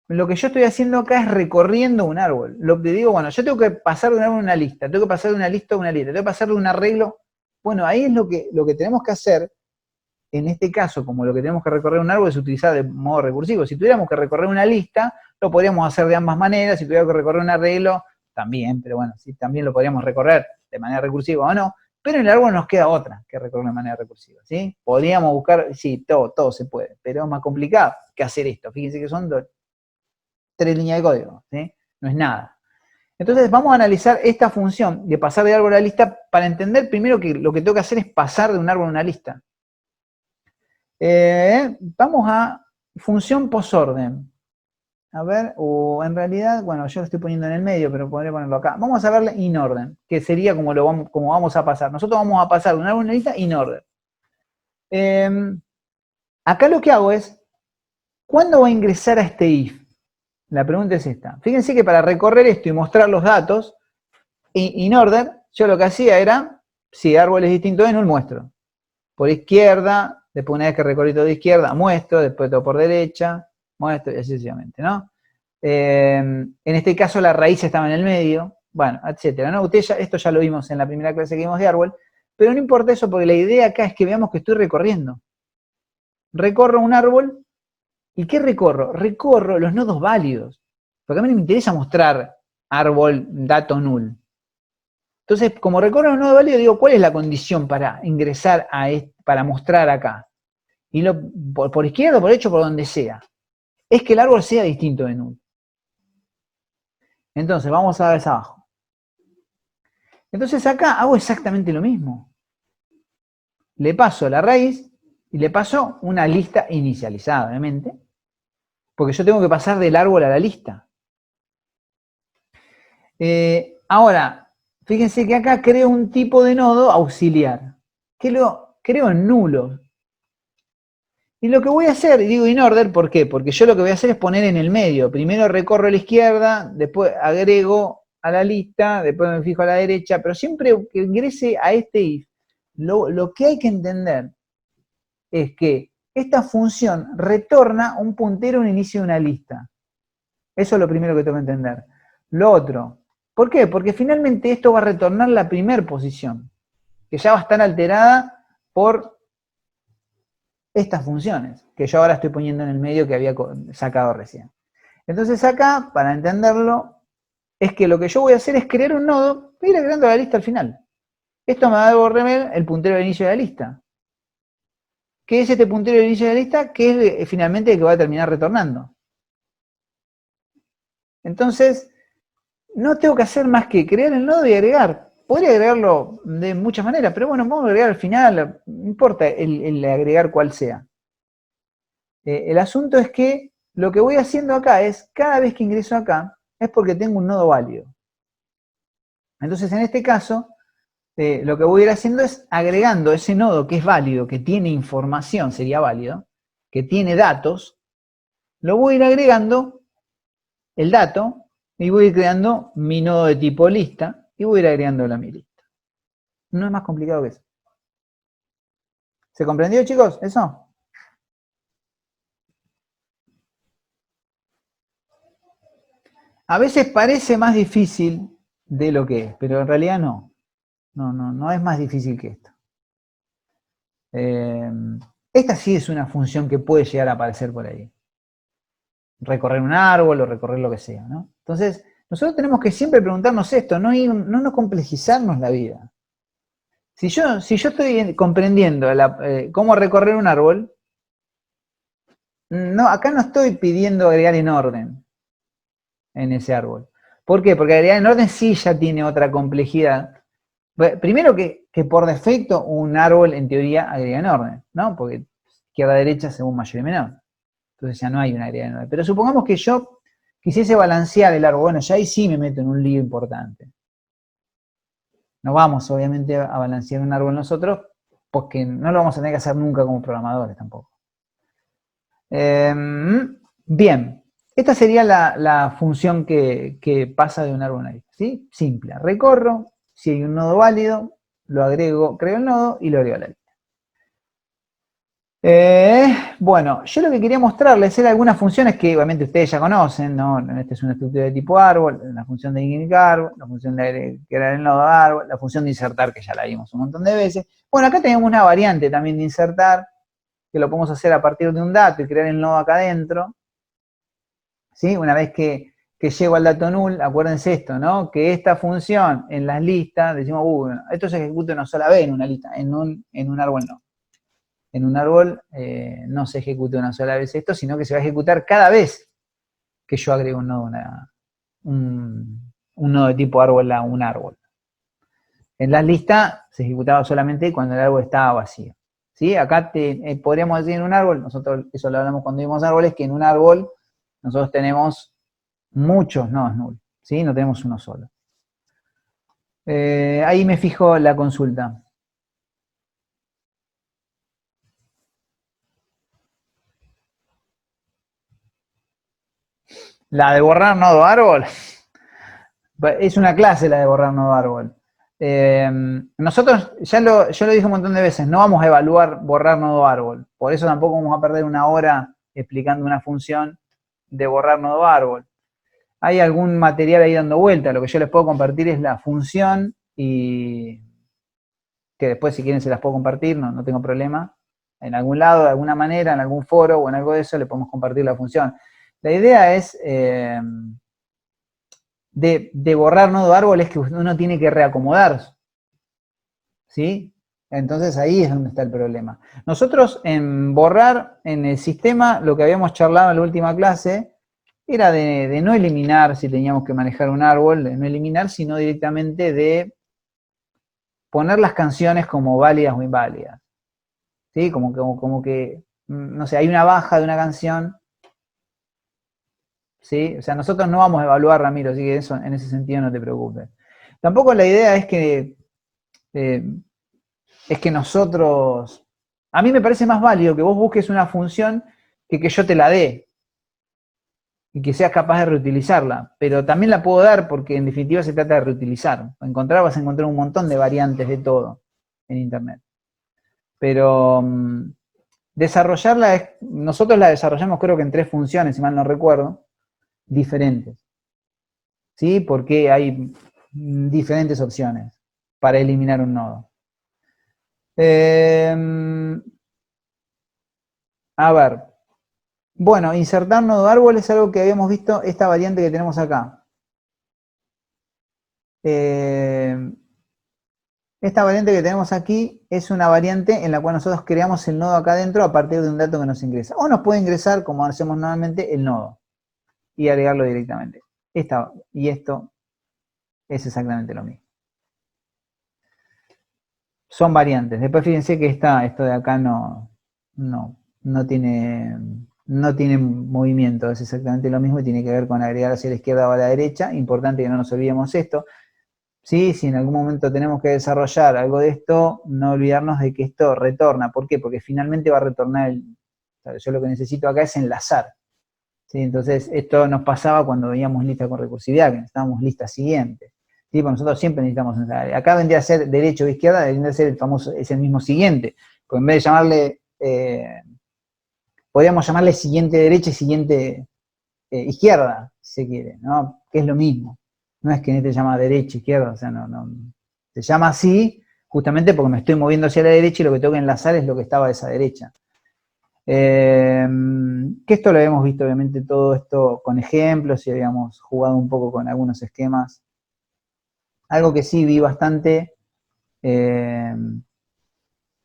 lo que yo estoy haciendo acá es recorriendo un árbol. Lo que digo, bueno, yo tengo que pasar de un árbol a una lista, tengo que pasar de una lista a una lista, tengo que pasar de un arreglo. Bueno, ahí es lo que tenemos que hacer. En este caso, como lo que tenemos que recorrer un árbol es utilizar de modo recursivo. Si tuviéramos que recorrer una lista, lo podríamos hacer de ambas maneras. Si tuviéramos que recorrer un arreglo, también, pero bueno, sí, también lo podríamos recorrer de manera recursiva o no. Pero en el árbol nos queda otra que recorrer de manera recursiva, ¿sí? Podríamos buscar, sí, todo se puede, pero es más complicado que hacer esto. Fíjense que son 3 líneas de código, ¿sí? No es nada. Entonces vamos a analizar esta función de pasar de árbol a lista para entender primero que lo que tengo que hacer es pasar de un árbol a una lista. Vamos a función posorden. A ver, o en realidad, bueno, yo lo estoy poniendo en el medio, pero podría ponerlo acá. Vamos a verle inorden, que sería como vamos a pasar. Nosotros vamos a pasar de un árbol a una lista inorden. Acá lo que hago es, ¿cuándo va a ingresar a este if? La pregunta es esta. Fíjense que para recorrer esto y mostrar los datos, inorder, yo lo que hacía era, si árbol es distinto de null, muestro. Por izquierda, después una vez que recorrí todo de izquierda, muestro, después todo por derecha, muestro y así sucesivamente, ¿no? En este caso la raíz estaba en el medio, bueno, etcétera, ¿no? Esto ya lo vimos en la primera clase que vimos de árbol, pero no importa eso porque la idea acá es que veamos que estoy recorriendo. Recorro un árbol, ¿y qué recorro? Recorro los nodos válidos, porque a mí no me interesa mostrar árbol, dato null. Entonces, como recorro los nodos válidos, digo, ¿cuál es la condición para ingresar para mostrar acá? Y por izquierda, por derecho, por donde sea. Es que el árbol sea distinto de null. Entonces, vamos a ver abajo. Entonces acá hago exactamente lo mismo. Le paso la raíz y le paso una lista inicializada, obviamente, porque yo tengo que pasar del árbol a la lista. Ahora, fíjense que acá creo un tipo de nodo auxiliar, que lo creo en nulo. Y lo que voy a hacer, y digo inorder, ¿por qué? Porque yo lo que voy a hacer es poner en el medio. Primero recorro a la izquierda, después agrego a la lista, después me fijo a la derecha, pero siempre que ingrese a este if, lo que hay que entender es que esta función retorna un puntero a un inicio de una lista. Eso es lo primero que tengo que entender. Lo otro, ¿por qué? Porque finalmente esto va a retornar la primera posición, que ya va a estar alterada por estas funciones, que yo ahora estoy poniendo en el medio que había sacado recién. Entonces acá, para entenderlo, es que lo que yo voy a hacer es crear un nodo e ir agregando la lista al final. Esto me va a devolver el puntero del inicio de la lista. ¿Qué es este puntero del inicio de la lista? Que es finalmente el que va a terminar retornando. Entonces, no tengo que hacer más que crear el nodo y agregar. Podría agregarlo de muchas maneras, pero bueno, vamos a agregar al final, no importa el agregar cuál sea. El asunto es que lo que voy haciendo acá es, cada vez que ingreso acá, es porque tengo un nodo válido. Entonces, en este caso, lo que voy a ir haciendo es agregando ese nodo que es válido, que tiene información, sería válido, que tiene datos, lo voy a ir agregando, el dato, y voy a ir creando mi nodo de tipo lista, y voy a ir agregándolo a mi lista. No es más complicado que eso. ¿Se comprendió, chicos? ¿Eso? A veces parece más difícil de lo que es, pero en realidad no. No es más difícil que esto. Esta sí es una función que puede llegar a aparecer por ahí. Recorrer un árbol o recorrer lo que sea, ¿no? Entonces, nosotros tenemos que siempre preguntarnos esto, no nos complejizarnos la vida. Si yo estoy comprendiendo cómo recorrer un árbol, acá no estoy pidiendo agregar en orden en ese árbol. ¿Por qué? Porque agregar en orden sí ya tiene otra complejidad. Primero que por defecto un árbol en teoría agrega en orden, ¿no? Porque izquierda a derecha según mayor y menor. Entonces ya no hay una agrega en orden. Pero supongamos que yo quisiese balancear el árbol. Bueno, ya ahí sí me meto en un lío importante. No vamos obviamente a balancear un árbol nosotros, porque no lo vamos a tener que hacer nunca como programadores tampoco. Bien, esta sería la función que pasa de un árbol a una lista, ¿sí? Simple, recorro, si hay un nodo válido, lo agrego, creo el nodo y lo agrego a la lista. Bueno, yo lo que quería mostrarles era algunas funciones que obviamente ustedes ya conocen, ¿no? Esta es una estructura de tipo árbol, la función de iniciar árbol, la función de crear el nodo árbol, la función de insertar, que ya la vimos un montón de veces. Bueno, acá tenemos una variante también de insertar, que lo podemos hacer a partir de un dato y crear el nodo acá adentro. ¿Sí? Una vez que llego al dato null, acuérdense esto, ¿no? Que esta función en las listas, decimos, esto se ejecuta una sola vez en una lista, en un árbol no. En un árbol no se ejecuta una sola vez esto, sino que se va a ejecutar cada vez que yo agrego un nodo, un nodo de tipo árbol a un árbol. En las listas se ejecutaba solamente cuando el árbol estaba vacío. ¿Sí? Acá podríamos decir en un árbol, nosotros eso lo hablamos cuando vimos árboles, que en un árbol nosotros tenemos muchos nodos null, ¿sí? No tenemos uno solo. Ahí me fijo la consulta. La de borrar nodo árbol, es una clase la de borrar nodo árbol. Nosotros, yo lo dije un montón de veces, no vamos a evaluar borrar nodo árbol. Por eso tampoco vamos a perder una hora explicando una función de borrar nodo árbol. Hay algún material ahí dando vuelta, lo que yo les puedo compartir es la función y que después si quieren se las puedo compartir, no tengo problema. En algún lado, de alguna manera, en algún foro o en algo de eso, le podemos compartir la función. La idea es de borrar nodo árbol es que uno tiene que reacomodar, ¿sí? Entonces ahí es donde está el problema. Nosotros en borrar en el sistema, lo que habíamos charlado en la última clase, era de no eliminar si teníamos que manejar un árbol, de no eliminar, sino directamente de poner las canciones como válidas o inválidas. ¿Sí? Como que, no sé, hay una baja de una canción, ¿sí? O sea, nosotros no vamos a evaluar, Ramiro, así que eso, en ese sentido no te preocupes. Tampoco la idea es que nosotros, a mí me parece más válido que vos busques una función que yo te la dé y que seas capaz de reutilizarla, pero también la puedo dar porque en definitiva se trata de reutilizar. Vas a encontrar un montón de variantes de todo en internet. Pero desarrollarla, nosotros la desarrollamos creo que en 3 funciones, si mal no recuerdo, diferentes. ¿Sí? Porque hay diferentes opciones para eliminar un nodo. A ver. Bueno, insertar nodo árbol es algo que habíamos visto, esta variante que tenemos acá. Esta variante que tenemos aquí es una variante en la cual nosotros creamos el nodo acá adentro a partir de un dato que nos ingresa. O nos puede ingresar, como hacemos normalmente, el nodo y agregarlo directamente. Y esto es exactamente lo mismo. Son variantes. Después fíjense que esto de acá no tiene movimiento, es exactamente lo mismo y tiene que ver con agregar hacia la izquierda o a la derecha. Importante que no nos olvidemos esto. ¿Sí? Si en algún momento tenemos que desarrollar algo de esto, no olvidarnos de que esto retorna. ¿Por qué? Porque finalmente va a retornar yo lo que necesito acá es enlazar. ¿Sí? Entonces, esto nos pasaba cuando veíamos lista con recursividad, que necesitábamos lista siguiente. ¿Sí? Porque nosotros siempre necesitamos enlazar. Acá vendría a ser derecho o izquierda, vendría a ser es el mismo siguiente. Porque en vez de llamarle, podríamos llamarle siguiente derecha y siguiente izquierda, si se quiere, ¿no? Que es lo mismo. No es que este llama derecha, izquierda, o sea, se llama así justamente porque me estoy moviendo hacia la derecha y lo que tengo que enlazar es lo que estaba a esa derecha. Que esto lo habíamos visto, obviamente, todo esto con ejemplos y habíamos jugado un poco con algunos esquemas. Algo que sí vi bastante en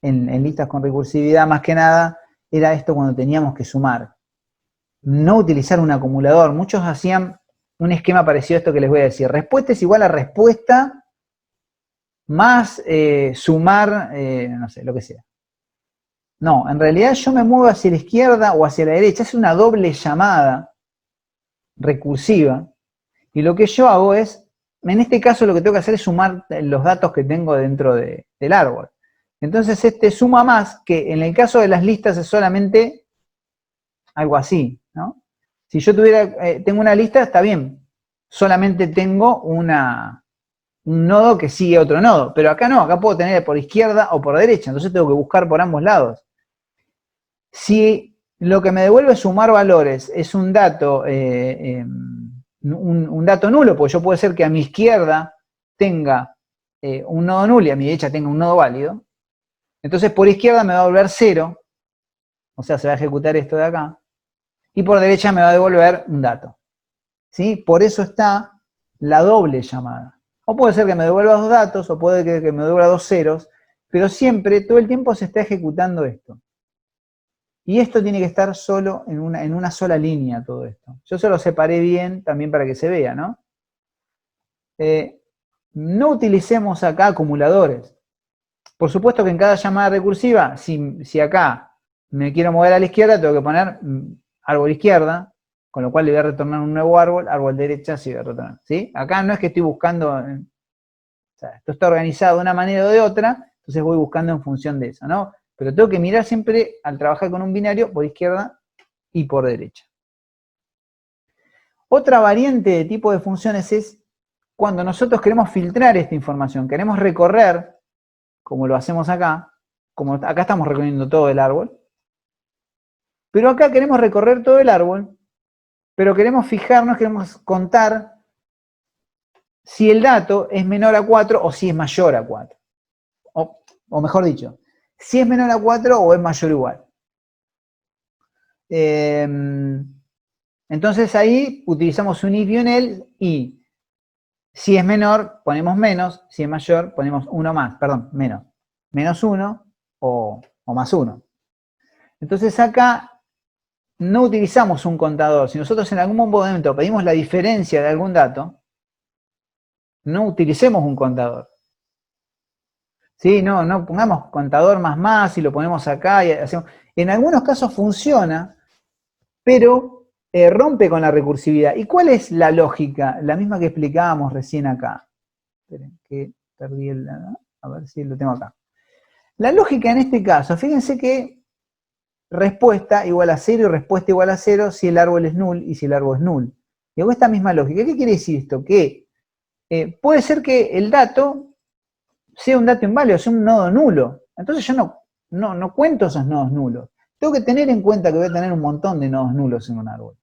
listas con recursividad, más que nada, era esto cuando teníamos que sumar. No utilizar un acumulador. Muchos hacían un esquema parecido a esto que les voy a decir. Respuesta es igual a respuesta más sumar, no sé, lo que sea. No, en realidad yo me muevo hacia la izquierda o hacia la derecha. Es una doble llamada recursiva. Y lo que yo hago es, en este caso lo que tengo que hacer es sumar los datos que tengo dentro del árbol. Entonces este suma más, que en el caso de las listas es solamente algo así, ¿no? Si yo tengo una lista, está bien, solamente tengo un nodo que sigue otro nodo, pero acá no, acá puedo tener por izquierda o por derecha, entonces tengo que buscar por ambos lados. Si lo que me devuelve sumar valores es un dato, un dato nulo, porque yo puede ser que a mi izquierda tenga un nodo nulo y a mi derecha tenga un nodo válido, entonces por izquierda me va a devolver 0, o sea, se va a ejecutar esto de acá, y por derecha me va a devolver un dato. ¿Sí? Por eso está la doble llamada. O puede ser que me devuelva 2 datos, o puede que me devuelva 2 ceros, pero siempre, todo el tiempo se está ejecutando esto. Y esto tiene que estar solo en una sola línea, todo esto. Yo se lo separé bien también para que se vea, ¿no? No utilicemos acá acumuladores. Por supuesto que en cada llamada recursiva, si acá me quiero mover a la izquierda, tengo que poner árbol izquierda, con lo cual le voy a retornar un nuevo árbol derecha, sí voy a retornar. ¿Sí? Acá no es que estoy buscando, o sea, esto está organizado de una manera o de otra, entonces voy buscando en función de eso, ¿no? Pero tengo que mirar siempre, al trabajar con un binario, por izquierda y por derecha. Otra variante de tipo de funciones es cuando nosotros queremos filtrar esta información, queremos recorrer, como lo hacemos acá, como acá estamos recorriendo todo el árbol, pero acá queremos recorrer todo el árbol, pero queremos fijarnos, queremos contar si el dato es menor a 4 o si es mayor a 4. O mejor dicho, si es menor a 4 o es mayor o igual. Entonces ahí utilizamos un if y un else, y si es menor ponemos menos, si es mayor ponemos uno más, perdón, menos. Menos 1 o más 1. Entonces acá no utilizamos un contador. Si nosotros en algún momento pedimos la diferencia de algún dato, no utilicemos un contador. ¿Sí? No pongamos contador más y lo ponemos acá y hacemos. En algunos casos funciona, pero rompe con la recursividad. ¿Y cuál es la lógica? La misma que explicábamos recién acá. Esperen, que perdí a ver si lo tengo acá. La lógica en este caso, fíjense que respuesta igual a 0 y respuesta igual a 0 si el árbol es null y si el árbol es null. Y hago esta misma lógica. ¿Qué quiere decir esto? Que puede ser que el dato sea un dato inválido, sea un nodo nulo. Entonces yo no cuento esos nodos nulos. Tengo que tener en cuenta que voy a tener un montón de nodos nulos en un árbol.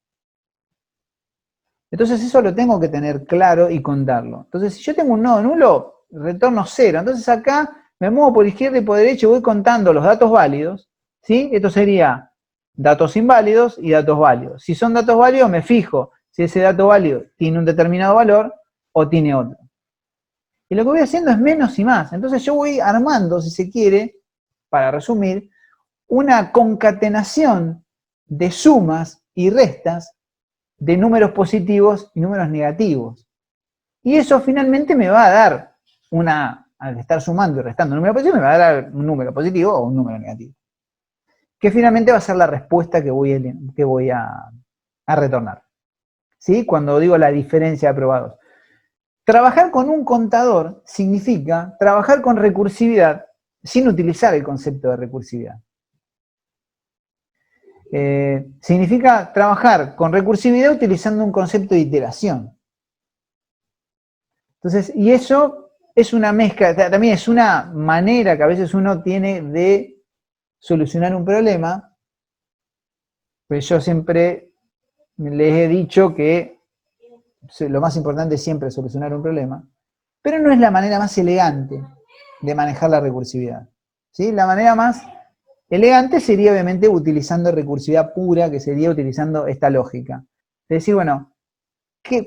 Entonces eso lo tengo que tener claro y contarlo. Entonces si yo tengo un nodo nulo, retorno 0. Entonces acá me muevo por izquierda y por derecha y voy contando los datos válidos. ¿Sí? Esto sería datos inválidos y datos válidos. Si son datos válidos, me fijo si ese dato válido tiene un determinado valor o tiene otro. Y lo que voy haciendo es menos y más. Entonces yo voy armando, si se quiere, para resumir, una concatenación de sumas y restas de números positivos y números negativos. Y eso finalmente me va a dar al estar sumando y restando números positivos, me va a dar un número positivo o un número negativo. Que finalmente va a ser la respuesta que voy a retornar. ¿Sí? Cuando digo la diferencia de aprobados. Trabajar con un contador significa trabajar con recursividad sin utilizar el concepto de recursividad. Significa trabajar con recursividad utilizando un concepto de iteración. Entonces, y eso es una mezcla, también es una manera que a veces uno tiene de solucionar un problema, pues yo siempre les he dicho que lo más importante es siempre solucionar un problema, pero no es la manera más elegante de manejar la recursividad. ¿Sí? La manera más elegante sería obviamente utilizando recursividad pura, que sería utilizando esta lógica. Es decir, bueno,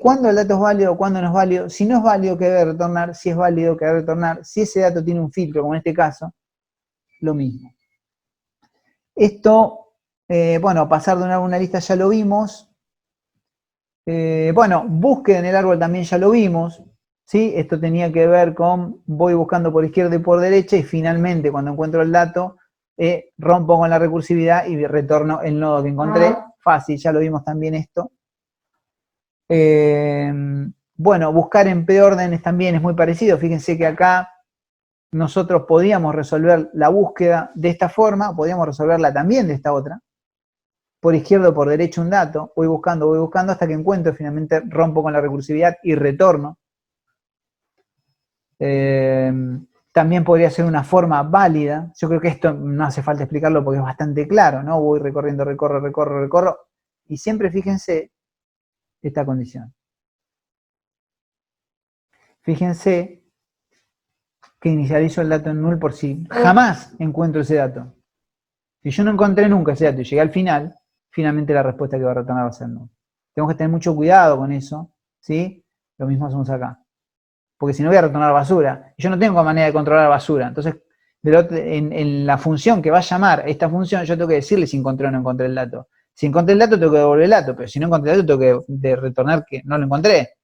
¿cuándo el dato es válido, cuándo no es válido? Si no es válido, ¿qué debe retornar? Si es válido, ¿qué debe retornar? Si ese dato tiene un filtro, como en este caso, lo mismo. Esto, bueno, pasar de una lista ya lo vimos. Bueno, búsqueda en el árbol también ya lo vimos. ¿Sí? Esto tenía que ver con voy buscando por izquierda y por derecha y finalmente cuando encuentro el dato rompo con la recursividad y retorno el nodo que encontré. Fácil, ya lo vimos también esto. Bueno, buscar en P órdenes también es muy parecido. Fíjense que acá nosotros podíamos resolver la búsqueda de esta forma, podíamos resolverla también de esta otra. por izquierda o por derecha un dato, voy buscando hasta que encuentro, finalmente rompo con la recursividad y retorno. También podría ser una forma válida. Yo creo que esto no hace falta explicarlo porque es bastante claro, ¿no? Voy recorriendo, recorro, y siempre fíjense esta condición. Fíjense que inicializo el dato en null por si jamás encuentro ese dato. Si yo no encontré nunca ese dato y llegué al final, finalmente la respuesta que va a retornar va a ser null. Tenemos que tener mucho cuidado con eso, ¿sí? Lo mismo hacemos acá. Porque si no voy a retornar basura. Yo no tengo manera de controlar basura. Entonces, en la función que va a llamar esta función, yo tengo que decirle si encontré o no encontré el dato. Si encontré el dato, tengo que devolver el dato, pero si no encontré el dato, tengo que retornar que no lo encontré.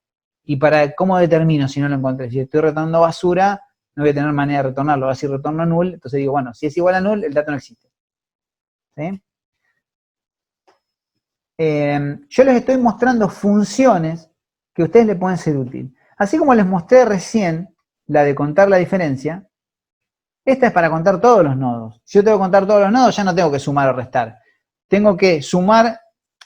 ¿Y cómo determino si no lo encontré? Si estoy retornando basura, no voy a tener manera de retornarlo. Ahora si retorno null, entonces digo, bueno, si es igual a null, el dato no existe. ¿Sí? Yo les estoy mostrando funciones que a ustedes les pueden ser útiles. Así como les mostré recién la de contar la diferencia, esta es para contar todos los nodos. Si yo tengo que contar todos los nodos, ya no tengo que sumar o restar. Tengo que sumar,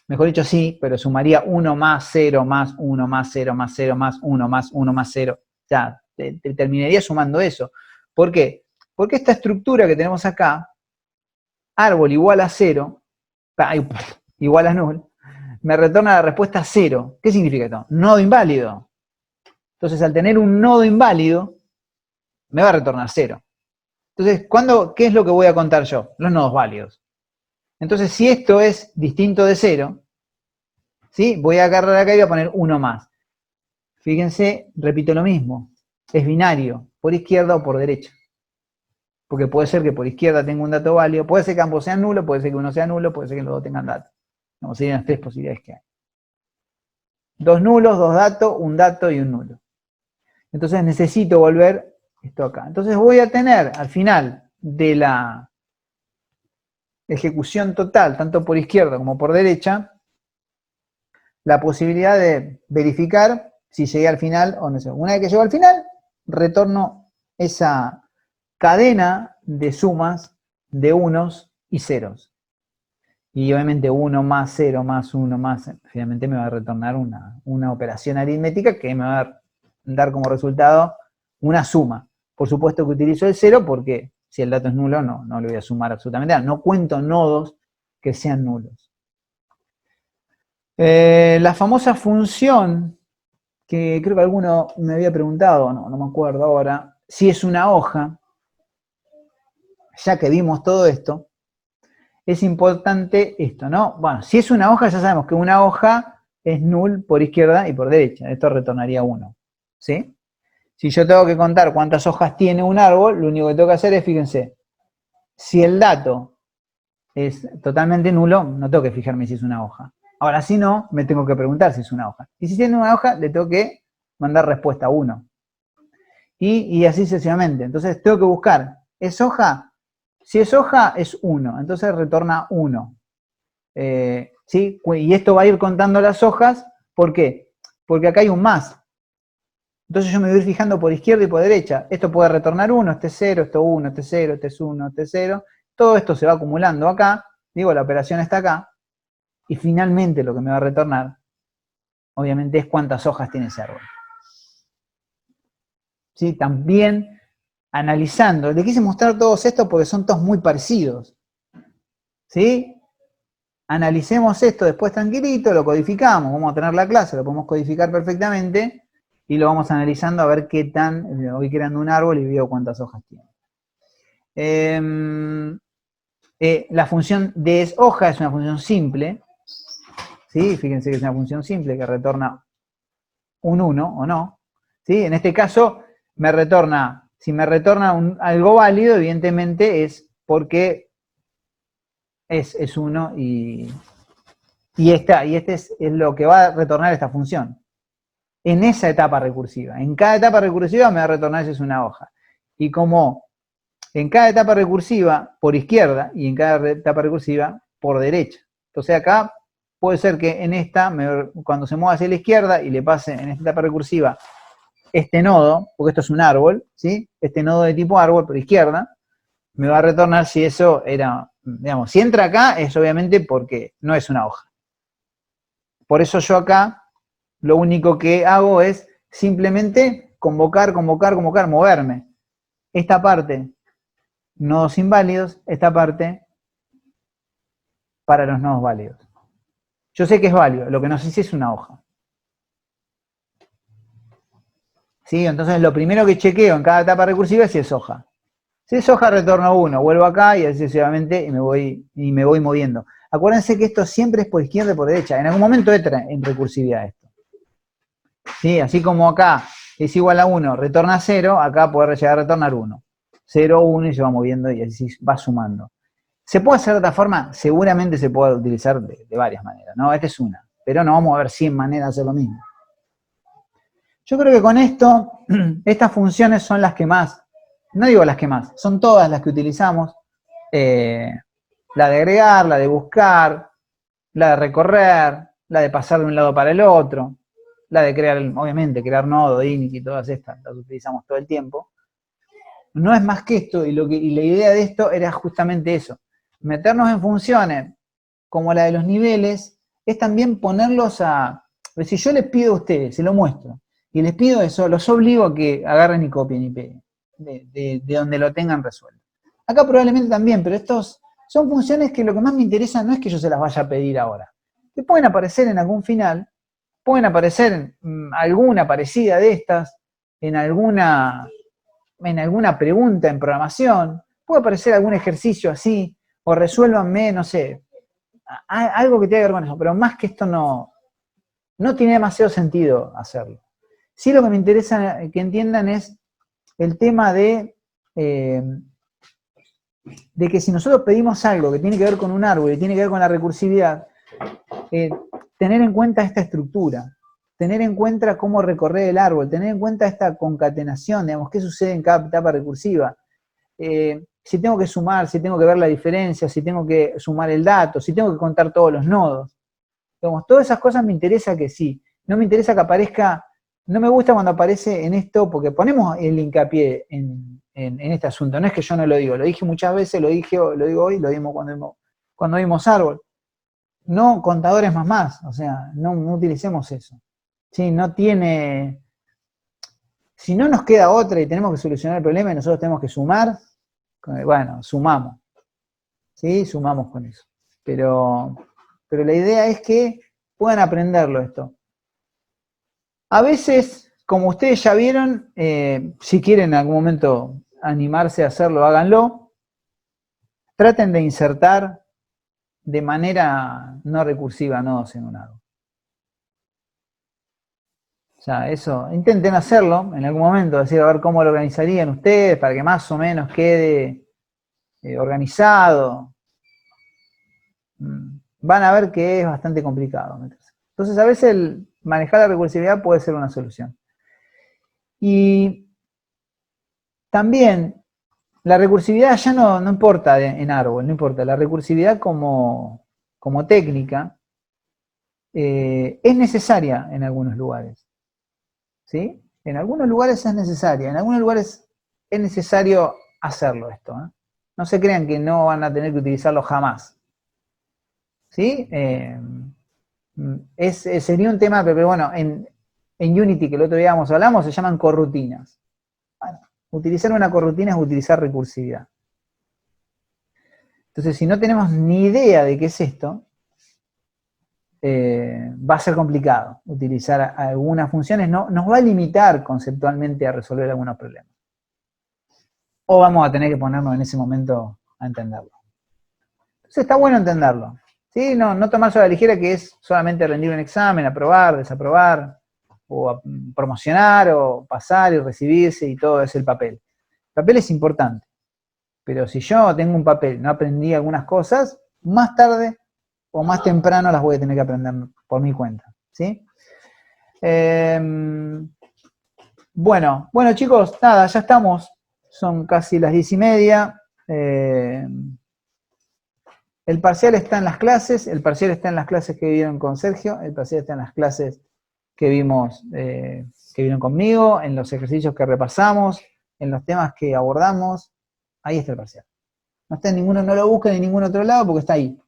mejor dicho sí, pero sumaría 1 más 0 más 1 más 0 más 0 más 1 más 1 más 0. Ya, terminaría sumando eso. ¿Por qué? Porque esta estructura que tenemos acá, árbol igual a 0, igual a null, me retorna la respuesta 0. ¿Qué significa esto? Nodo inválido. Entonces, al tener un nodo inválido, me va a retornar 0. Entonces, ¿qué es lo que voy a contar yo? Los nodos válidos. Entonces, si esto es distinto de 0, ¿sí? Voy a agarrar acá y voy a poner 1 más. Fíjense, repito lo mismo. Es binario, por izquierda o por derecha. Porque puede ser que por izquierda tenga un dato válido, puede ser que ambos sean nulos, puede ser que uno sea nulo, puede ser que los dos tengan datos. Vamos, serían las tres posibilidades que hay. Dos nulos, dos datos, un dato y un nulo. Entonces necesito volver esto acá. Entonces voy a tener al final de la ejecución total, tanto por izquierda como por derecha, la posibilidad de verificar si llegué al final o no sé. Una vez que llego al final, retorno esa cadena de sumas de unos y ceros. Y obviamente 1 más 0 más 1 más, finalmente me va a retornar una operación aritmética que me va a dar como resultado una suma. Por supuesto que utilizo el 0 porque si el dato es nulo no le voy a sumar absolutamente nada. No cuento nodos que sean nulos. La famosa función, que creo que alguno me había preguntado, no me acuerdo ahora, si es una hoja, ya que vimos todo esto, es importante esto, ¿no? Bueno, si es una hoja, ya sabemos que una hoja es null por izquierda y por derecha. Esto retornaría 1, ¿sí? Si yo tengo que contar cuántas hojas tiene un árbol, lo único que tengo que hacer es, fíjense, si el dato es totalmente nulo, no tengo que fijarme si es una hoja. Ahora, si no, me tengo que preguntar si es una hoja. Y si tiene una hoja, le tengo que mandar respuesta 1. Y así sucesivamente. Entonces, tengo que buscar, ¿es hoja? Si es hoja, es 1, entonces retorna 1. ¿Sí? Y esto va a ir contando las hojas, ¿por qué? Porque acá hay un más. Entonces yo me voy a ir fijando por izquierda y por derecha. Esto puede retornar 1, este es 0, esto 1, este es 0, este es 1, este es 0. Todo esto se va acumulando acá. Digo, la operación está acá. Y finalmente lo que me va a retornar, obviamente, es cuántas hojas tiene ese árbol. ¿Sí? También analizando, le quise mostrar todos estos porque son todos muy parecidos. ¿Sí? Analicemos esto después tranquilito, lo codificamos, vamos a tener la clase, lo podemos codificar perfectamente y lo vamos analizando a ver qué tan, voy creando un árbol y veo cuántas hojas tiene. La función deshoja es una función simple, ¿sí? Fíjense que es una función simple que retorna un 1 o no, ¿sí? En este caso me retorna, si me retorna algo válido, evidentemente es porque es 1 y este es lo que va a retornar esta función. En esa etapa recursiva. En cada etapa recursiva me va a retornar si es una hoja. Y como en cada etapa recursiva por izquierda y en cada etapa recursiva por derecha. Entonces acá puede ser que en esta, cuando se mueva hacia la izquierda y le pase en esta etapa recursiva este nodo, porque esto es un árbol, ¿sí? Este nodo de tipo árbol por izquierda, me va a retornar si eso era digamos, si entra acá es obviamente porque no es una hoja. Por eso yo acá lo único que hago es simplemente convocar, moverme. Esta parte, nodos inválidos, esta parte para los nodos válidos. Yo sé que es válido, lo que no sé si es una hoja. ¿Sí? Entonces lo primero que chequeo en cada etapa recursiva es si es hoja. Si es hoja, retorno 1, vuelvo acá y así sucesivamente y me voy moviendo. Acuérdense que esto siempre es por izquierda y por derecha. En algún momento entra en recursividad esto. ¿Sí? Así como acá es igual a 1, retorna 0, acá puede llegar a retornar 1. 0, 1 y se va moviendo y así va sumando. ¿Se puede hacer de otra forma? Seguramente se puede utilizar de varias maneras, ¿no? Esta es una, pero no vamos a ver 100 maneras de hacer lo mismo. Yo creo que con esto, estas funciones son las que más, no digo las que más, son todas las que utilizamos. La de agregar, la de buscar, la de recorrer, la de pasar de un lado para el otro, la de crear, obviamente, crear nodo, init y todas estas, las utilizamos todo el tiempo. No es más que esto, y la idea de esto era justamente eso. Meternos en funciones como la de los niveles, es también ponerlos a... Si yo les pido a ustedes, se lo muestro, y les pido eso, los obligo a que agarren y copien y peguen, de donde lo tengan resuelto. Acá probablemente también, pero estos son funciones que lo que más me interesa no es que yo se las vaya a pedir ahora. Que pueden aparecer en algún final, pueden aparecer alguna parecida de estas, en alguna pregunta en programación, puede aparecer algún ejercicio así, o resuélvanme, no sé, algo que tenga que ver con eso, pero más que esto no tiene demasiado sentido hacerlo. Sí, lo que me interesa que entiendan es el tema de que si nosotros pedimos algo que tiene que ver con un árbol y tiene que ver con la recursividad, tener en cuenta esta estructura, tener en cuenta cómo recorrer el árbol, tener en cuenta esta concatenación, digamos, qué sucede en cada etapa recursiva. Si tengo que sumar, si tengo que ver la diferencia, si tengo que sumar el dato, si tengo que contar todos los nodos. Digamos, todas esas cosas me interesa que sí. No me interesa que aparezca, no me gusta cuando aparece en esto, porque ponemos el hincapié en este asunto. No es que yo no lo digo, lo dije muchas veces, lo digo hoy, lo dimos cuando vimos árbol. No contadores más, o sea, no utilicemos eso. Sí, no tiene... Si no nos queda otra y tenemos que solucionar el problema y nosotros tenemos que sumar, bueno, sumamos. ¿Sí? Sumamos con eso. Pero la idea es que puedan aprenderlo esto. A veces, como ustedes ya vieron, si quieren en algún momento animarse a hacerlo, háganlo. Traten de insertar de manera no recursiva nodos en un árbol. O sea, eso, intenten hacerlo en algún momento, decir, a ver cómo lo organizarían ustedes para que más o menos quede organizado. Van a ver que es bastante complicado. Entonces, a veces el manejar la recursividad puede ser una solución. Y también, la recursividad ya no importa en árbol, no importa. La recursividad como técnica es necesaria en algunos lugares. ¿Sí? En algunos lugares es necesaria, en algunos lugares es necesario hacerlo esto. No se crean que no van a tener que utilizarlo jamás. ¿Sí? Sería un tema, pero bueno, en Unity, que el otro día hablamos, se llaman corrutinas. Bueno, utilizar una corrutina es utilizar recursividad. Entonces, si no tenemos ni idea de qué es esto, va a ser complicado utilizar algunas funciones, nos va a limitar conceptualmente a resolver algunos problemas. O vamos a tener que ponernos en ese momento a entenderlo. Entonces está bueno entenderlo. ¿Sí? No tomarse a la ligera que es solamente rendir un examen, aprobar, desaprobar, o promocionar, o pasar y recibirse y todo es el papel. El papel es importante. Pero si yo tengo un papel, no aprendí algunas cosas, más tarde o más temprano las voy a tener que aprender por mi cuenta. ¿Sí? Bueno, chicos, nada, ya estamos. Son casi las 10:30. El parcial está en las clases, que vieron con Sergio, el parcial está en las clases que vimos, que vieron conmigo, en los ejercicios que repasamos, en los temas que abordamos. Ahí está el parcial. No está en ninguno, no lo busquen en ningún otro lado porque está ahí.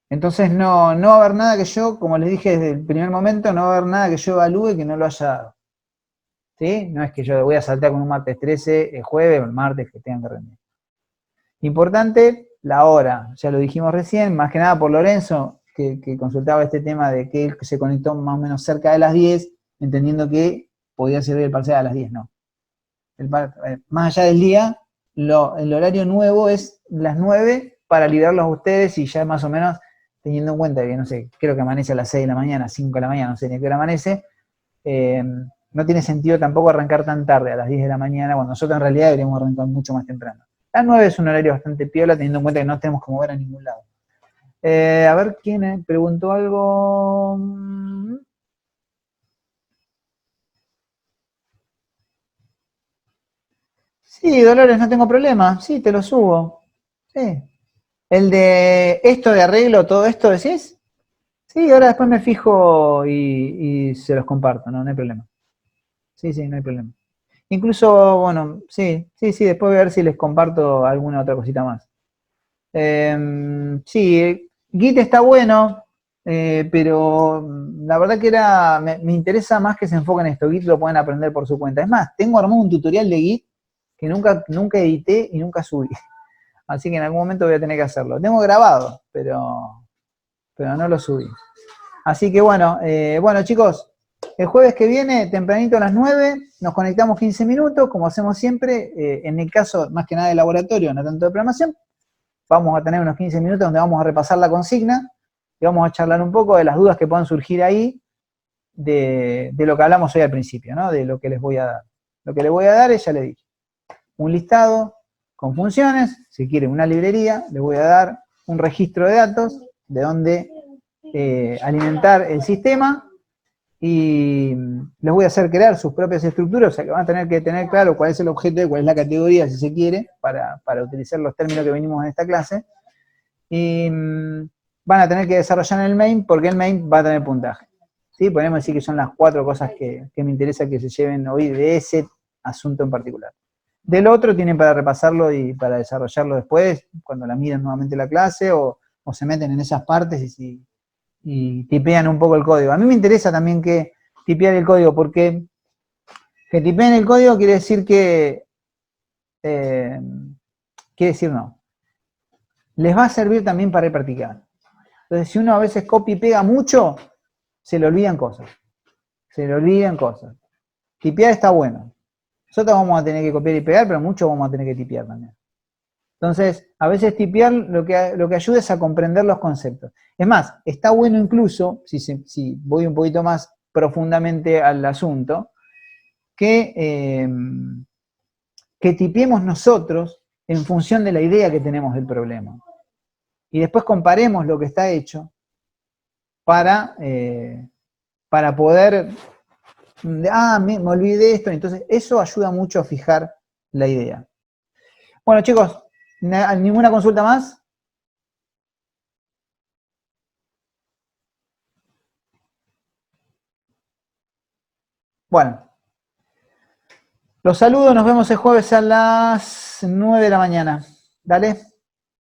Entonces no va a haber nada que yo, como les dije desde el primer momento, no va a haber nada que yo evalúe que no lo haya dado. ¿Sí? No es que yo voy a saltar con un martes 13 el jueves o el martes que tengan que rendir. Importante, la hora, ya lo dijimos recién, más que nada por Lorenzo, que consultaba este tema de que él se conectó más o menos cerca de las 10, entendiendo que podía servir el parcial a las 10, no. Más allá del día, el horario nuevo es las 9 para liberarlos a ustedes y ya más o menos teniendo en cuenta que, no sé, creo que amanece a las 6 de la mañana, 5 de la mañana, no sé ni a qué hora amanece, no tiene sentido tampoco arrancar tan tarde, a las 10 de la mañana, cuando nosotros en realidad deberíamos arrancar mucho más temprano. Las 9 es un horario bastante piola, teniendo en cuenta que no tenemos que mover a ningún lado. A ver, ¿quién preguntó algo? Sí, Dolores, no tengo problema. Sí, te lo subo. Sí. El de esto de arreglo, todo esto, ¿decís? Sí, ahora después me fijo y se los comparto, no hay problema. Sí, sí, no hay problema. Incluso, bueno, sí, después voy a ver si les comparto alguna otra cosita más. Sí, Git está bueno, pero la verdad que me interesa más que se enfoque en esto. Git lo pueden aprender por su cuenta. Es más, tengo armado un tutorial de Git que nunca edité y nunca subí. Así que en algún momento voy a tener que hacerlo. Tengo grabado, pero no lo subí. Así que bueno chicos, el jueves que viene, tempranito a las 9, nos conectamos 15 minutos, como hacemos siempre, en el caso más que nada de laboratorio, no tanto de programación, vamos a tener unos 15 minutos donde vamos a repasar la consigna y vamos a charlar un poco de las dudas que puedan surgir ahí de lo que hablamos hoy al principio, ¿no? De lo que les voy a dar. Lo que les voy a dar es, ya le dije, un listado con funciones, si quieren una librería, les voy a dar un registro de datos de donde alimentar el sistema y les voy a hacer crear sus propias estructuras, o sea que van a tener que tener claro cuál es el objeto y cuál es la categoría, si se quiere, para utilizar los términos que venimos en esta clase. Y van a tener que desarrollar en el main porque el main va a tener puntaje. ¿Sí? Podemos decir que son las 4 cosas que me interesa que se lleven hoy de ese asunto en particular. Del otro tienen para repasarlo y para desarrollarlo después, cuando la miren nuevamente la clase o se meten en esas partes y tipean un poco el código. A mí me interesa también que tipear el código, porque que tipeen el código quiere decir quiere decir no. Les va a servir también para ir practicando. Entonces, si uno a veces copia y pega mucho, se le olvidan cosas. Se le olvidan cosas. Tipear está bueno. Nosotros vamos a tener que copiar y pegar, pero mucho vamos a tener que tipear también. Entonces, a veces tipear lo que ayuda es a comprender los conceptos. Es más, está bueno incluso, si voy un poquito más profundamente al asunto, que tipiemos nosotros en función de la idea que tenemos del problema. Y después comparemos lo que está hecho para poder, me olvidé esto, entonces eso ayuda mucho a fijar la idea. Bueno chicos, ¿ninguna consulta más? Bueno, los saludo, nos vemos el jueves a las 9 de la mañana. Dale.